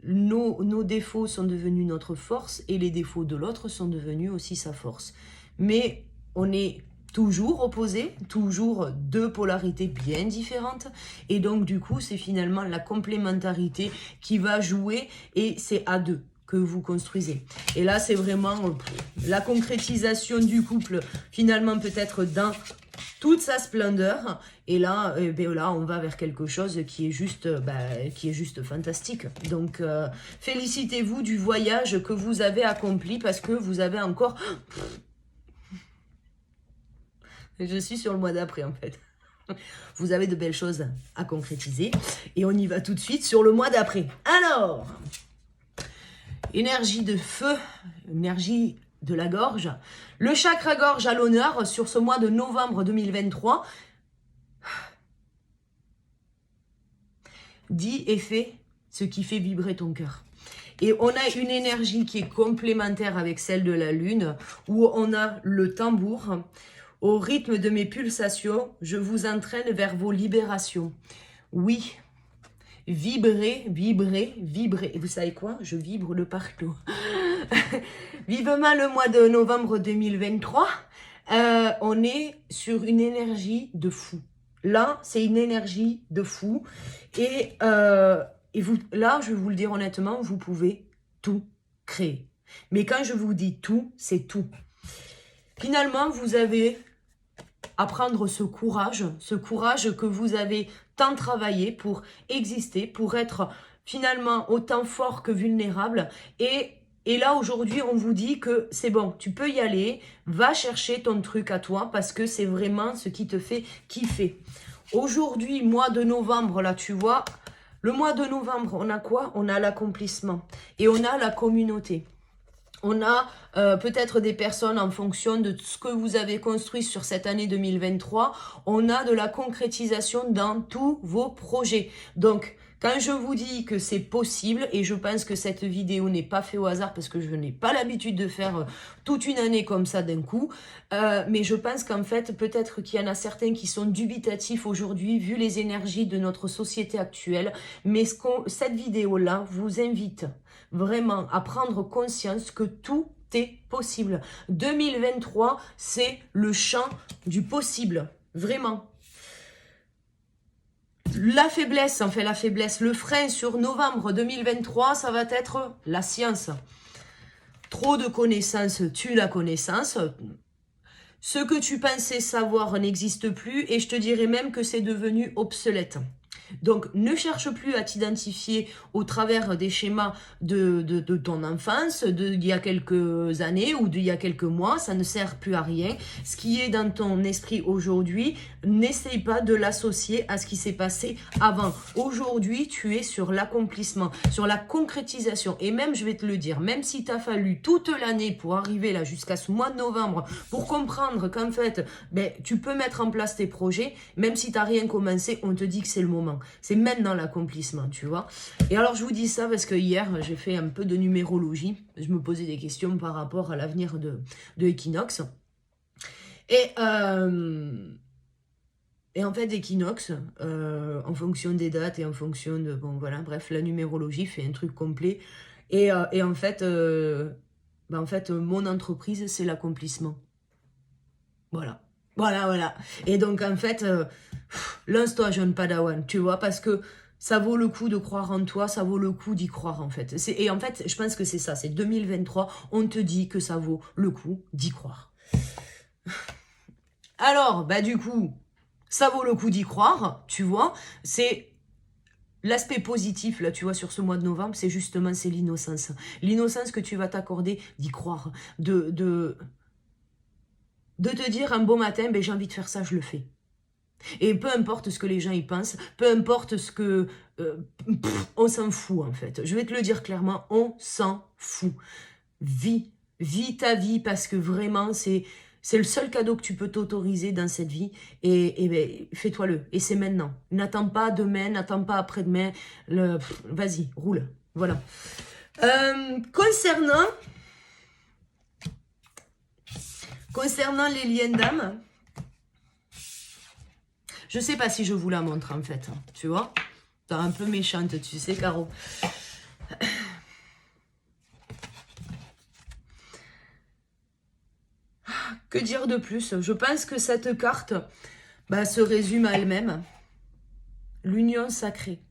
nos défauts sont devenus notre force et les défauts de l'autre sont devenus aussi sa force. Mais on est toujours opposés, toujours deux polarités bien différentes. Et donc du coup, c'est finalement la complémentarité qui va jouer et c'est à deux que vous construisez. Et là, c'est vraiment la concrétisation du couple, finalement peut-être dans toute sa splendeur. Et là, là, on va vers quelque chose qui est juste fantastique. Donc, félicitez-vous du voyage que vous avez accompli parce que vous avez encore... Je suis sur le mois d'après, en fait. Vous avez de belles choses à concrétiser. Et on y va tout de suite sur le mois d'après. Alors, énergie de feu, énergie de la gorge. Le chakra gorge à l'honneur sur ce mois de novembre 2023. Dis et fais ce qui fait vibrer ton cœur. Et on a une énergie qui est complémentaire avec celle de la lune, où on a le tambour. Au rythme de mes pulsations, je vous entraîne vers vos libérations. Oui, vibrez, vibrez, vibrez. Et vous savez quoi? Je vibre de partout. Vivement le mois de novembre 2023, on est sur une énergie de fou. Là, c'est une énergie de fou. Et vous, là, je vais vous le dire honnêtement, vous pouvez tout créer. Mais quand je vous dis tout, c'est tout. Finalement, vous avez à prendre ce courage que vous avez tant travaillé pour exister, pour être finalement autant fort que vulnérable. Et là, aujourd'hui, on vous dit que c'est bon, tu peux y aller, va chercher ton truc à toi parce que c'est vraiment ce qui te fait kiffer. Aujourd'hui, mois de novembre, là, tu vois, le mois de novembre, on a quoi? On a l'accomplissement et on a la communauté. On a peut-être des personnes en fonction de ce que vous avez construit sur cette année 2023. On a de la concrétisation dans tous vos projets. Donc, quand je vous dis que c'est possible, et je pense que cette vidéo n'est pas faite au hasard parce que je n'ai pas l'habitude de faire toute une année comme ça d'un coup, mais je pense qu'en fait, peut-être qu'il y en a certains qui sont dubitatifs aujourd'hui vu les énergies de notre société actuelle, mais cette vidéo-là vous invite vraiment à prendre conscience que tout est possible. 2023, c'est le champ du possible, vraiment. La faiblesse, le frein sur novembre 2023, ça va être la science. Trop de connaissances tue la connaissance. Ce que tu pensais savoir n'existe plus et je te dirais même que c'est devenu obsolète. Donc, ne cherche plus à t'identifier au travers des schémas de ton enfance, d'il y a quelques années ou d'il y a quelques mois. Ça ne sert plus à rien. Ce qui est dans ton esprit aujourd'hui, n'essaye pas de l'associer à ce qui s'est passé avant. Aujourd'hui, tu es sur l'accomplissement, sur la concrétisation. Et même, je vais te le dire, même si tu as fallu toute l'année pour arriver là jusqu'à ce mois de novembre, pour comprendre qu'en fait, tu peux mettre en place tes projets, même si tu n'as rien commencé, on te dit que c'est le moment. maintenant. C'est maintenant l'accomplissement, tu vois. Et alors, je vous dis ça parce que hier, j'ai fait un peu de numérologie. Je me posais des questions par rapport à l'avenir de Equinox. Et en fait, Equinox, en fonction des dates et en fonction de... Bon, voilà, bref, la numérologie fait un truc complet. Et en fait, mon entreprise, c'est l'accomplissement. Voilà. Voilà. Et donc, en fait, lance-toi, jeune padawan, tu vois, parce que ça vaut le coup de croire en toi, ça vaut le coup d'y croire, en fait. Et en fait, je pense que c'est ça, c'est 2023, on te dit que ça vaut le coup d'y croire. Alors, bah du coup, ça vaut le coup d'y croire, tu vois, c'est... L'aspect positif, là, tu vois, sur ce mois de novembre, c'est justement, c'est l'innocence. L'innocence que tu vas t'accorder d'y croire, de te dire un beau matin, ben, j'ai envie de faire ça, je le fais. Et peu importe ce que les gens y pensent, peu importe ce que... on s'en fout, en fait. Je vais te le dire clairement, on s'en fout. Vis ta vie, parce que vraiment, c'est le seul cadeau que tu peux t'autoriser dans cette vie. Et ben, fais-toi-le. Et c'est maintenant. N'attends pas demain, n'attends pas après-demain. Vas-y, roule. Voilà. Concernant les liens d'âme, je sais pas si je vous la montre, en fait. Tu vois? T'es un peu méchante, tu sais, Caro. Que dire de plus? Je pense que cette carte se résume à elle-même. L'union sacrée.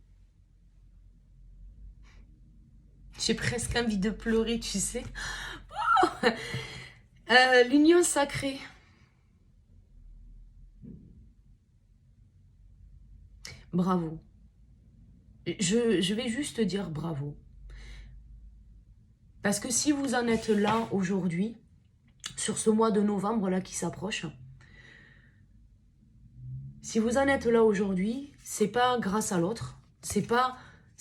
J'ai presque envie de pleurer, tu sais. Oh, l'union sacrée. Bravo. Je vais juste dire bravo. Parce que si vous en êtes là aujourd'hui, sur ce mois de novembre là qui s'approche, si vous en êtes là aujourd'hui, c'est pas grâce à l'autre, c'est pas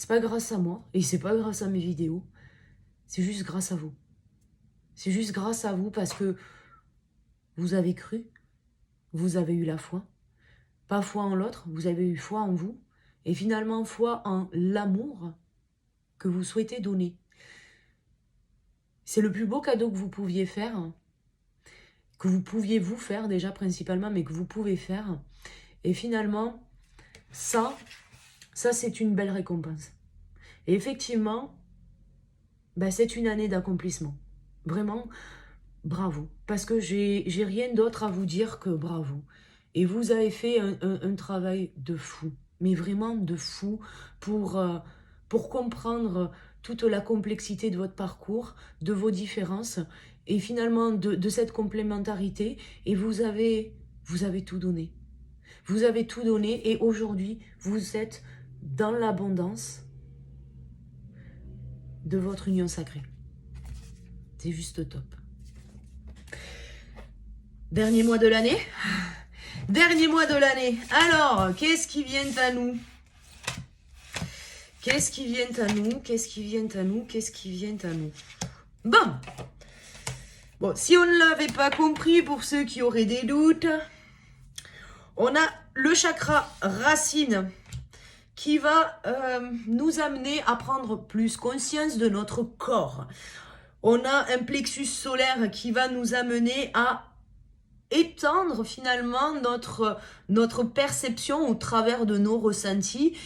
grâce à moi, et c'est pas grâce à mes vidéos, c'est juste grâce à vous. C'est juste grâce à vous parce que vous avez cru, vous avez eu la foi, pas foi en l'autre, vous avez eu foi en vous, et finalement foi en l'amour que vous souhaitez donner. C'est le plus beau cadeau que vous pouviez faire, que vous pouviez vous faire déjà principalement, mais que vous pouvez faire. Et finalement, ça c'est une belle récompense. Et effectivement, c'est une année d'accomplissement. Vraiment, bravo. Parce que j'ai rien d'autre à vous dire que bravo. Et vous avez fait un travail de fou. Mais vraiment de fou pour comprendre toute la complexité de votre parcours, de vos différences et finalement de cette complémentarité. Et vous avez tout donné. Vous avez tout donné et aujourd'hui, vous êtes dans l'abondance de votre union sacrée. C'est juste top. Dernier mois de l'année. Dernier mois de l'année. Alors, qu'est-ce qui vient à nous? Qu'est-ce qui vient à nous? Qu'est-ce qui vient à nous? Qu'est-ce qui vient à nous? Bon, si on ne l'avait pas compris, pour ceux qui auraient des doutes, on a le chakra racine qui va nous amener à prendre plus conscience de notre corps. On a un plexus solaire qui va nous amener à étendre finalement notre perception au travers de nos ressentis,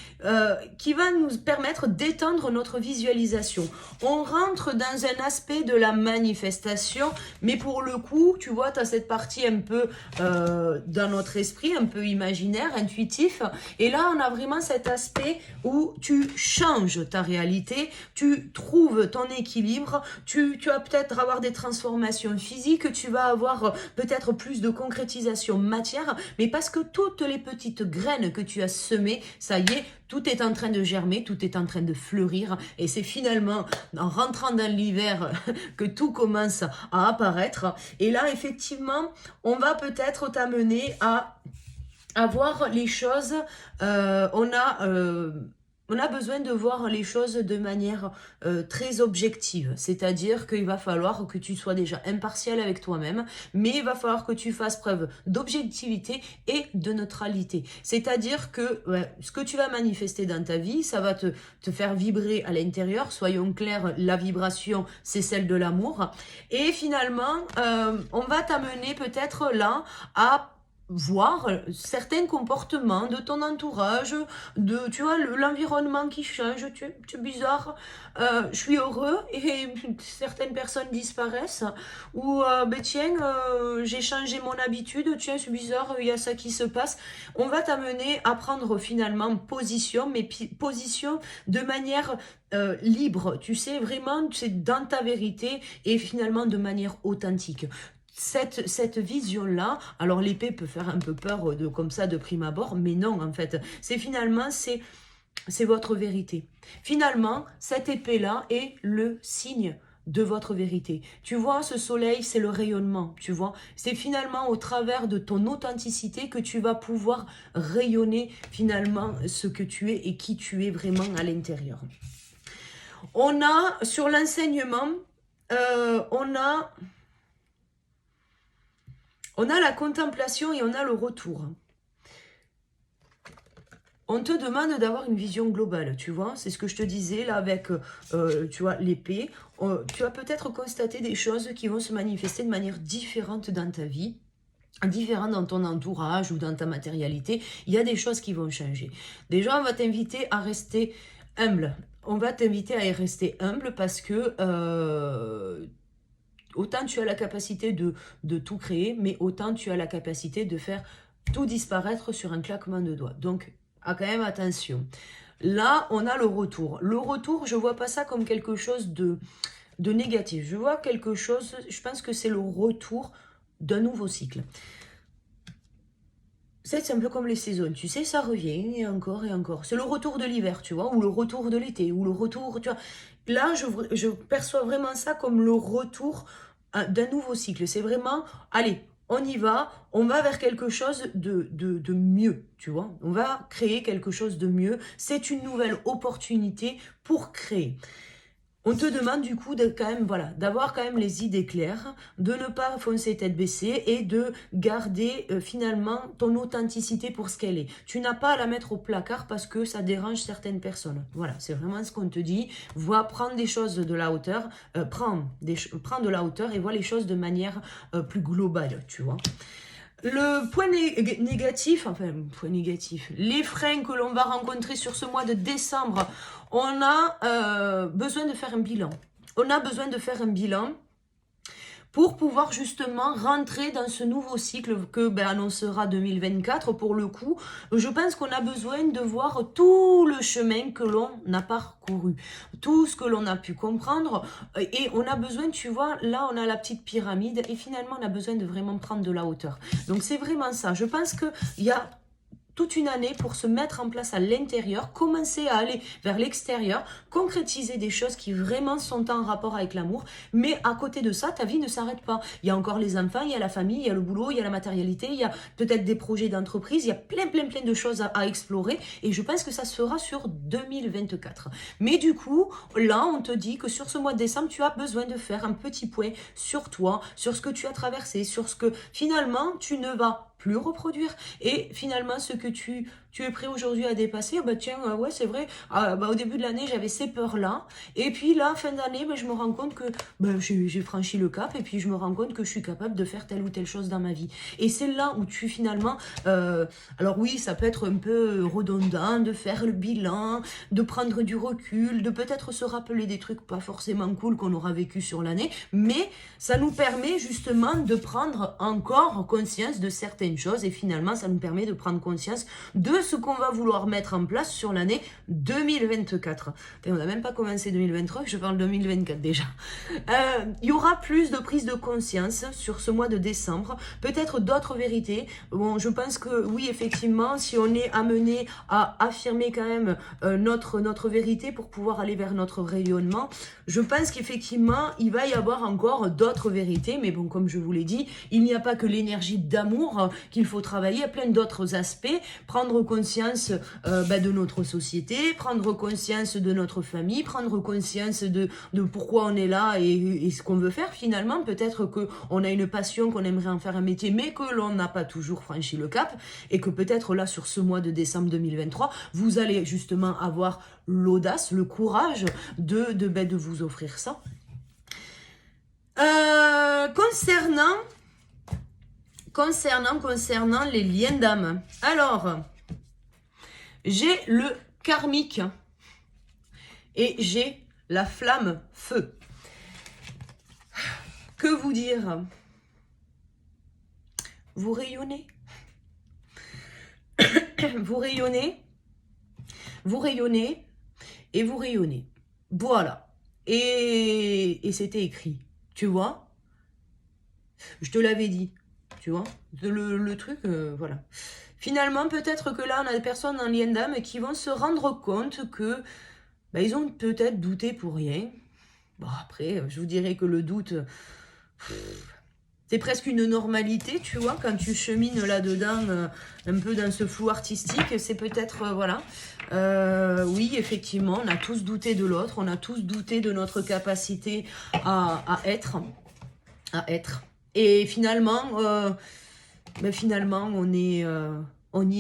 qui va nous permettre d'étendre notre visualisation. On rentre dans un aspect de la manifestation, mais pour le coup, tu vois, tu as cette partie un peu dans notre esprit, un peu imaginaire, intuitif, et là on a vraiment cet aspect où tu changes ta réalité, tu trouves ton équilibre, tu vas peut-être avoir des transformations physiques, tu vas avoir peut-être plus de concrétisation matière, mais parce que toutes les petites graines que tu as semées, ça y est, tout est en train de germer, tout est en train de fleurir, et c'est finalement en rentrant dans l'hiver que tout commence à apparaître. Et là, effectivement, on va peut-être t'amener à voir les choses. On a On a besoin de voir les choses de manière très objective. C'est-à-dire qu'il va falloir que tu sois déjà impartial avec toi-même, mais il va falloir que tu fasses preuve d'objectivité et de neutralité. C'est-à-dire que ce que tu vas manifester dans ta vie, ça va te faire vibrer à l'intérieur. Soyons clairs, la vibration, c'est celle de l'amour. Et finalement, on va t'amener peut-être là à voir certains comportements de ton entourage, tu vois, l'environnement qui change, tu es bizarre, je suis heureux et certaines personnes disparaissent, ou ben tiens, j'ai changé mon habitude, tiens, c'est bizarre, il y a ça qui se passe. On va t'amener à prendre finalement position, mais position de manière libre, tu sais, vraiment, c'est dans ta vérité et finalement de manière authentique. Cette vision-là, alors l'épée peut faire un peu peur comme ça de prime abord, mais non en fait, c'est votre vérité. Finalement, cette épée-là est le signe de votre vérité. Tu vois, ce soleil, c'est le rayonnement, tu vois. C'est finalement au travers de ton authenticité que tu vas pouvoir rayonner finalement ce que tu es et qui tu es vraiment à l'intérieur. On a, sur l'enseignement, on a la contemplation et on a le retour. On te demande d'avoir une vision globale, tu vois. C'est ce que je te disais là avec, tu vois, l'épée. Tu vas peut-être constater des choses qui vont se manifester de manière différente dans ta vie, différente dans ton entourage ou dans ta matérialité. Il y a des choses qui vont changer. Déjà, on va t'inviter à rester humble. On va t'inviter à y rester humble parce que... autant tu as la capacité de tout créer, mais autant tu as la capacité de faire tout disparaître sur un claquement de doigts. Donc, quand même attention. Là, on a le retour. Le retour, je ne vois pas ça comme quelque chose de négatif. Je vois quelque chose, je pense que c'est le retour d'un nouveau cycle. C'est un peu comme les saisons, tu sais, ça revient et encore et encore. C'est le retour de l'hiver, tu vois, ou le retour de l'été, ou le retour, tu vois. Là, je perçois vraiment ça comme le retour d'un nouveau cycle. C'est vraiment, allez, on y va, on va vers quelque chose de mieux, tu vois. On va créer quelque chose de mieux. C'est une nouvelle opportunité pour créer. On te demande du coup de quand même, voilà, d'avoir quand même les idées claires, de ne pas foncer tête baissée et de garder finalement ton authenticité pour ce qu'elle est. Tu n'as pas à la mettre au placard parce que ça dérange certaines personnes. Voilà, c'est vraiment ce qu'on te dit. Prendre des choses de la hauteur, prends de la hauteur et vois les choses de manière plus globale, tu vois. Le point négatif, les freins que l'on va rencontrer sur ce mois de décembre, on a besoin de faire un bilan. On a besoin de faire un bilan pour pouvoir justement rentrer dans ce nouveau cycle que annoncera 2024. Pour le coup, je pense qu'on a besoin de voir tout le chemin que l'on a parcouru, tout ce que l'on a pu comprendre, et on a besoin, tu vois, là on a la petite pyramide, et finalement on a besoin de vraiment prendre de la hauteur. Donc c'est vraiment ça, je pense qu'il y a toute une année pour se mettre en place à l'intérieur, commencer à aller vers l'extérieur, concrétiser des choses qui vraiment sont en rapport avec l'amour. Mais à côté de ça, ta vie ne s'arrête pas. Il y a encore les enfants, il y a la famille, il y a le boulot, il y a la matérialité, il y a peut-être des projets d'entreprise, il y a plein de choses à explorer. Et je pense que ça se fera sur 2024. Mais du coup, là, on te dit que sur ce mois de décembre, tu as besoin de faire un petit point sur toi, sur ce que tu as traversé, sur ce que finalement tu ne vas plus reproduire. Et finalement, ce que tu es prêt aujourd'hui à dépasser, tiens, ouais, c'est vrai, au début de l'année, j'avais ces peurs-là. Et puis là, fin d'année, je me rends compte que j'ai franchi le cap et puis je me rends compte que je suis capable de faire telle ou telle chose dans ma vie. Et c'est là où tu finalement... alors oui, ça peut être un peu redondant de faire le bilan, de prendre du recul, de peut-être se rappeler des trucs pas forcément cool qu'on aura vécu sur l'année, mais ça nous permet justement de prendre encore conscience de certaines choses et finalement ça nous permet de prendre conscience de ce qu'on va vouloir mettre en place sur l'année 2024. Et on n'a même pas commencé 2023, je parle 2024 déjà. Il y aura plus de prise de conscience sur ce mois de décembre, peut-être d'autres vérités. Bon, je pense que oui, effectivement, si on est amené à affirmer quand même notre vérité pour pouvoir aller vers notre rayonnement, je pense qu'effectivement, il va y avoir encore d'autres vérités, mais bon, comme je vous l'ai dit, il n'y a pas que l'énergie d'amour qu'il faut travailler, il y a plein d'autres aspects, prendre conscience de notre société, prendre conscience de notre famille, prendre conscience de pourquoi on est là et ce qu'on veut faire finalement. Peut-être qu'on a une passion, qu'on aimerait en faire un métier, mais que l'on n'a pas toujours franchi le cap, et que peut-être là, sur ce mois de décembre 2023, vous allez justement avoir l'audace, le courage de vous offrir ça. Concernant les liens d'âme. Alors, j'ai le karmique et j'ai la flamme feu. Que vous dire? Vous rayonnez. Vous rayonnez. Vous rayonnez et vous rayonnez. Voilà. Et c'était écrit. Tu vois? Je te l'avais dit. Tu vois? Le truc, voilà. Finalement, peut-être que là, on a des personnes en lien d'âme qui vont se rendre compte que ils ont peut-être douté pour rien. Bon, après, je vous dirais que le doute, c'est presque une normalité, tu vois, quand tu chemines là-dedans, un peu dans ce flou artistique, c'est peut-être, voilà. Oui, effectivement, on a tous douté de l'autre, on a tous douté de notre capacité à être. Et finalement, on y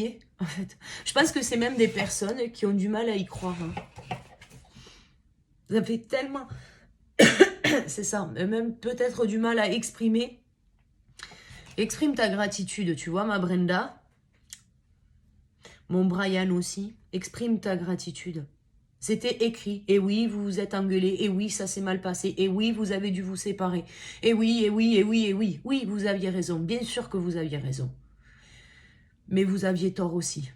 est, en fait. Je pense que c'est même des personnes qui ont du mal à y croire. Hein. Ça fait tellement... c'est ça, même peut-être du mal à exprimer. Exprime ta gratitude, tu vois, ma Brenda. Mon Brian aussi. Exprime ta gratitude. C'était écrit. Et oui, vous vous êtes engueulés. Et oui, ça s'est mal passé. Et oui, vous avez dû vous séparer. Et oui, et oui, et oui, et oui. Oui, vous aviez raison. Bien sûr que vous aviez raison. Mais vous aviez tort aussi.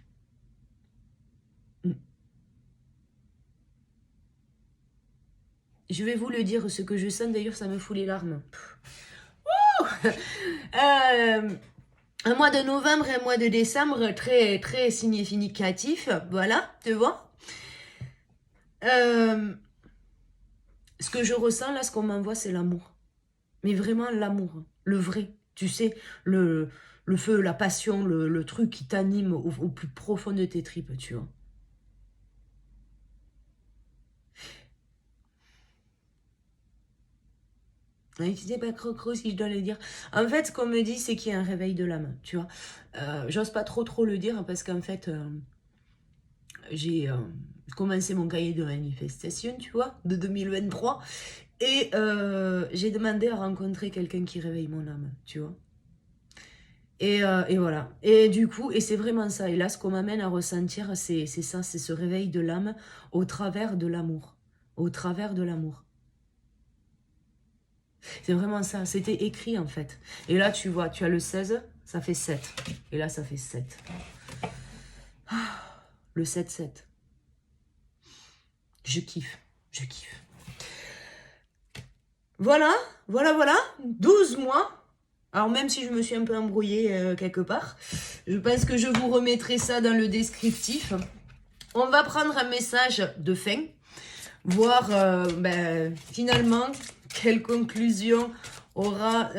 Je vais vous le dire, ce que je sens. D'ailleurs, ça me fout les larmes. Un mois de novembre et un mois de décembre très, très significatif. Voilà, tu vois. Ce que je ressens là, ce qu'on m'envoie, c'est l'amour. Mais vraiment l'amour, le vrai. Tu sais, le feu, la passion, le truc qui t'anime au plus profond de tes tripes, tu vois. Tu sais pas trop si je dois le dire. En fait, ce qu'on me dit, c'est qu'il y a un réveil de l'âme, tu vois. J'ose pas trop le dire parce qu'en fait, j'ai commencé mon cahier de manifestation, tu vois, de 2023. Et j'ai demandé à rencontrer quelqu'un qui réveille mon âme, tu vois. Et voilà. Et du coup, et c'est vraiment ça. Et là, ce qu'on m'amène à ressentir, c'est ça, c'est ce réveil de l'âme au travers de l'amour. Au travers de l'amour. C'est vraiment ça. C'était écrit, en fait. Et là, tu vois, tu as le 16, ça fait 7. Et là, ça fait 7. Le 7-7. Je kiffe. Je kiffe. Voilà. 12 mois. Alors, même si je me suis un peu embrouillée quelque part, je pense que je vous remettrai ça dans le descriptif. On va prendre un message de fin. Voir finalement quelle conclusion aura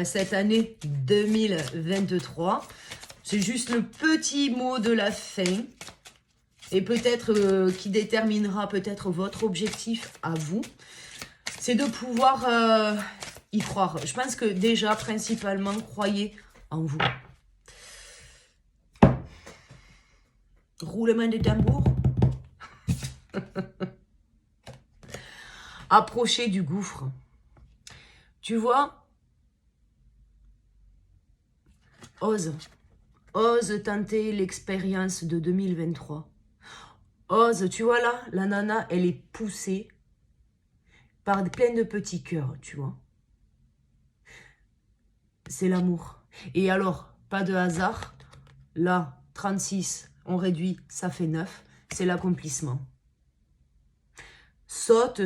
cette année 2023. C'est juste le petit mot de la fin. Et peut-être qui déterminera peut-être votre objectif à vous. C'est de pouvoir y croire. Je pense que déjà, principalement, croyez en vous. Roulement de tambour. Approchez du gouffre. Tu vois, ose tenter l'expérience de 2023. Ose, tu vois là, la nana, elle est poussée par plein de petits cœurs, tu vois. C'est l'amour. Et alors, pas de hasard, là, 36, on réduit, ça fait 9, c'est l'accomplissement. Saute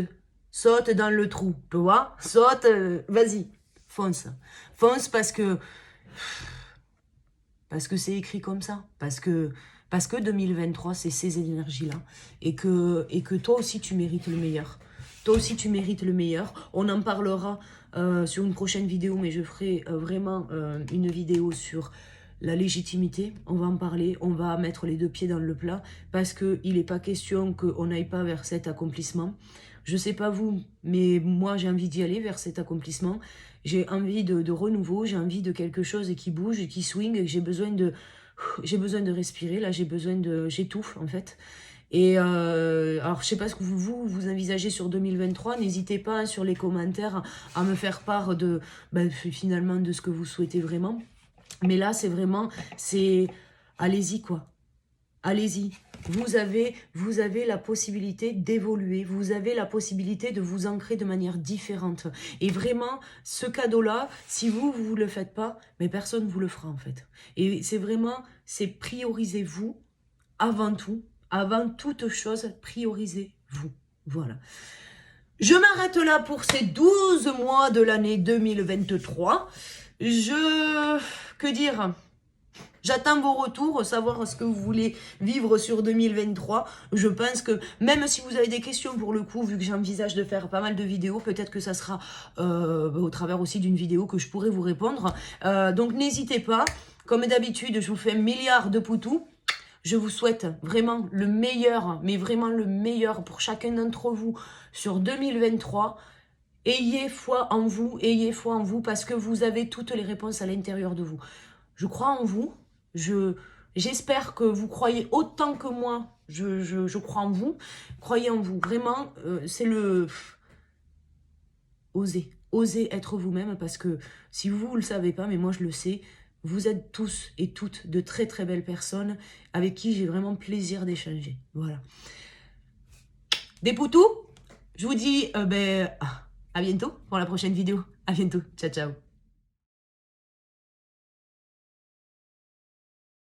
dans le trou, tu vois. Saute, vas-y, fonce. Fonce parce que c'est écrit comme ça. Parce que 2023, c'est ces énergies-là. Et que toi aussi, tu mérites le meilleur. Toi aussi, tu mérites le meilleur. On en parlera sur une prochaine vidéo, mais je ferai vraiment une vidéo sur la légitimité, on va en parler, on va mettre les deux pieds dans le plat, parce qu'il n'est pas question qu'on n'aille pas vers cet accomplissement. Je sais pas vous, mais moi j'ai envie d'y aller vers cet accomplissement. J'ai envie de renouveau, j'ai envie de quelque chose qui bouge, qui swing, et j'ai besoin de respirer, là j'étouffe en fait. Et alors je sais pas ce que vous envisagez sur 2023, n'hésitez pas sur les commentaires à me faire part de finalement de ce que vous souhaitez vraiment. Mais là c'est vraiment, allez-y quoi, allez-y. Vous avez la possibilité d'évoluer, vous avez la possibilité de vous ancrer de manière différente. Et vraiment, ce cadeau-là, si vous le faites pas, mais personne ne vous le fera en fait. Et c'est vraiment, c'est priorisez-vous avant tout, avant toute chose, priorisez-vous. Voilà. Je m'arrête là pour ces 12 mois de l'année 2023. Que dire ? J'attends vos retours, savoir ce que vous voulez vivre sur 2023. Je pense que même si vous avez des questions pour le coup, vu que j'envisage de faire pas mal de vidéos, peut-être que ça sera au travers aussi d'une vidéo que je pourrai vous répondre. Donc n'hésitez pas. Comme d'habitude, je vous fais un milliard de poutous. Je vous souhaite vraiment le meilleur, mais vraiment le meilleur pour chacun d'entre vous sur 2023. Ayez foi en vous, parce que vous avez toutes les réponses à l'intérieur de vous. Je crois en vous. J'espère que vous croyez autant que moi. Je crois en vous. Croyez en vous. Vraiment, c'est le... Osez. Osez être vous-même, parce que si vous ne le savez pas, mais moi je le sais, vous êtes tous et toutes de très très belles personnes avec qui j'ai vraiment plaisir d'échanger. Voilà. Des poutous. Je vous dis à bientôt pour la prochaine vidéo. À bientôt. Ciao, ciao.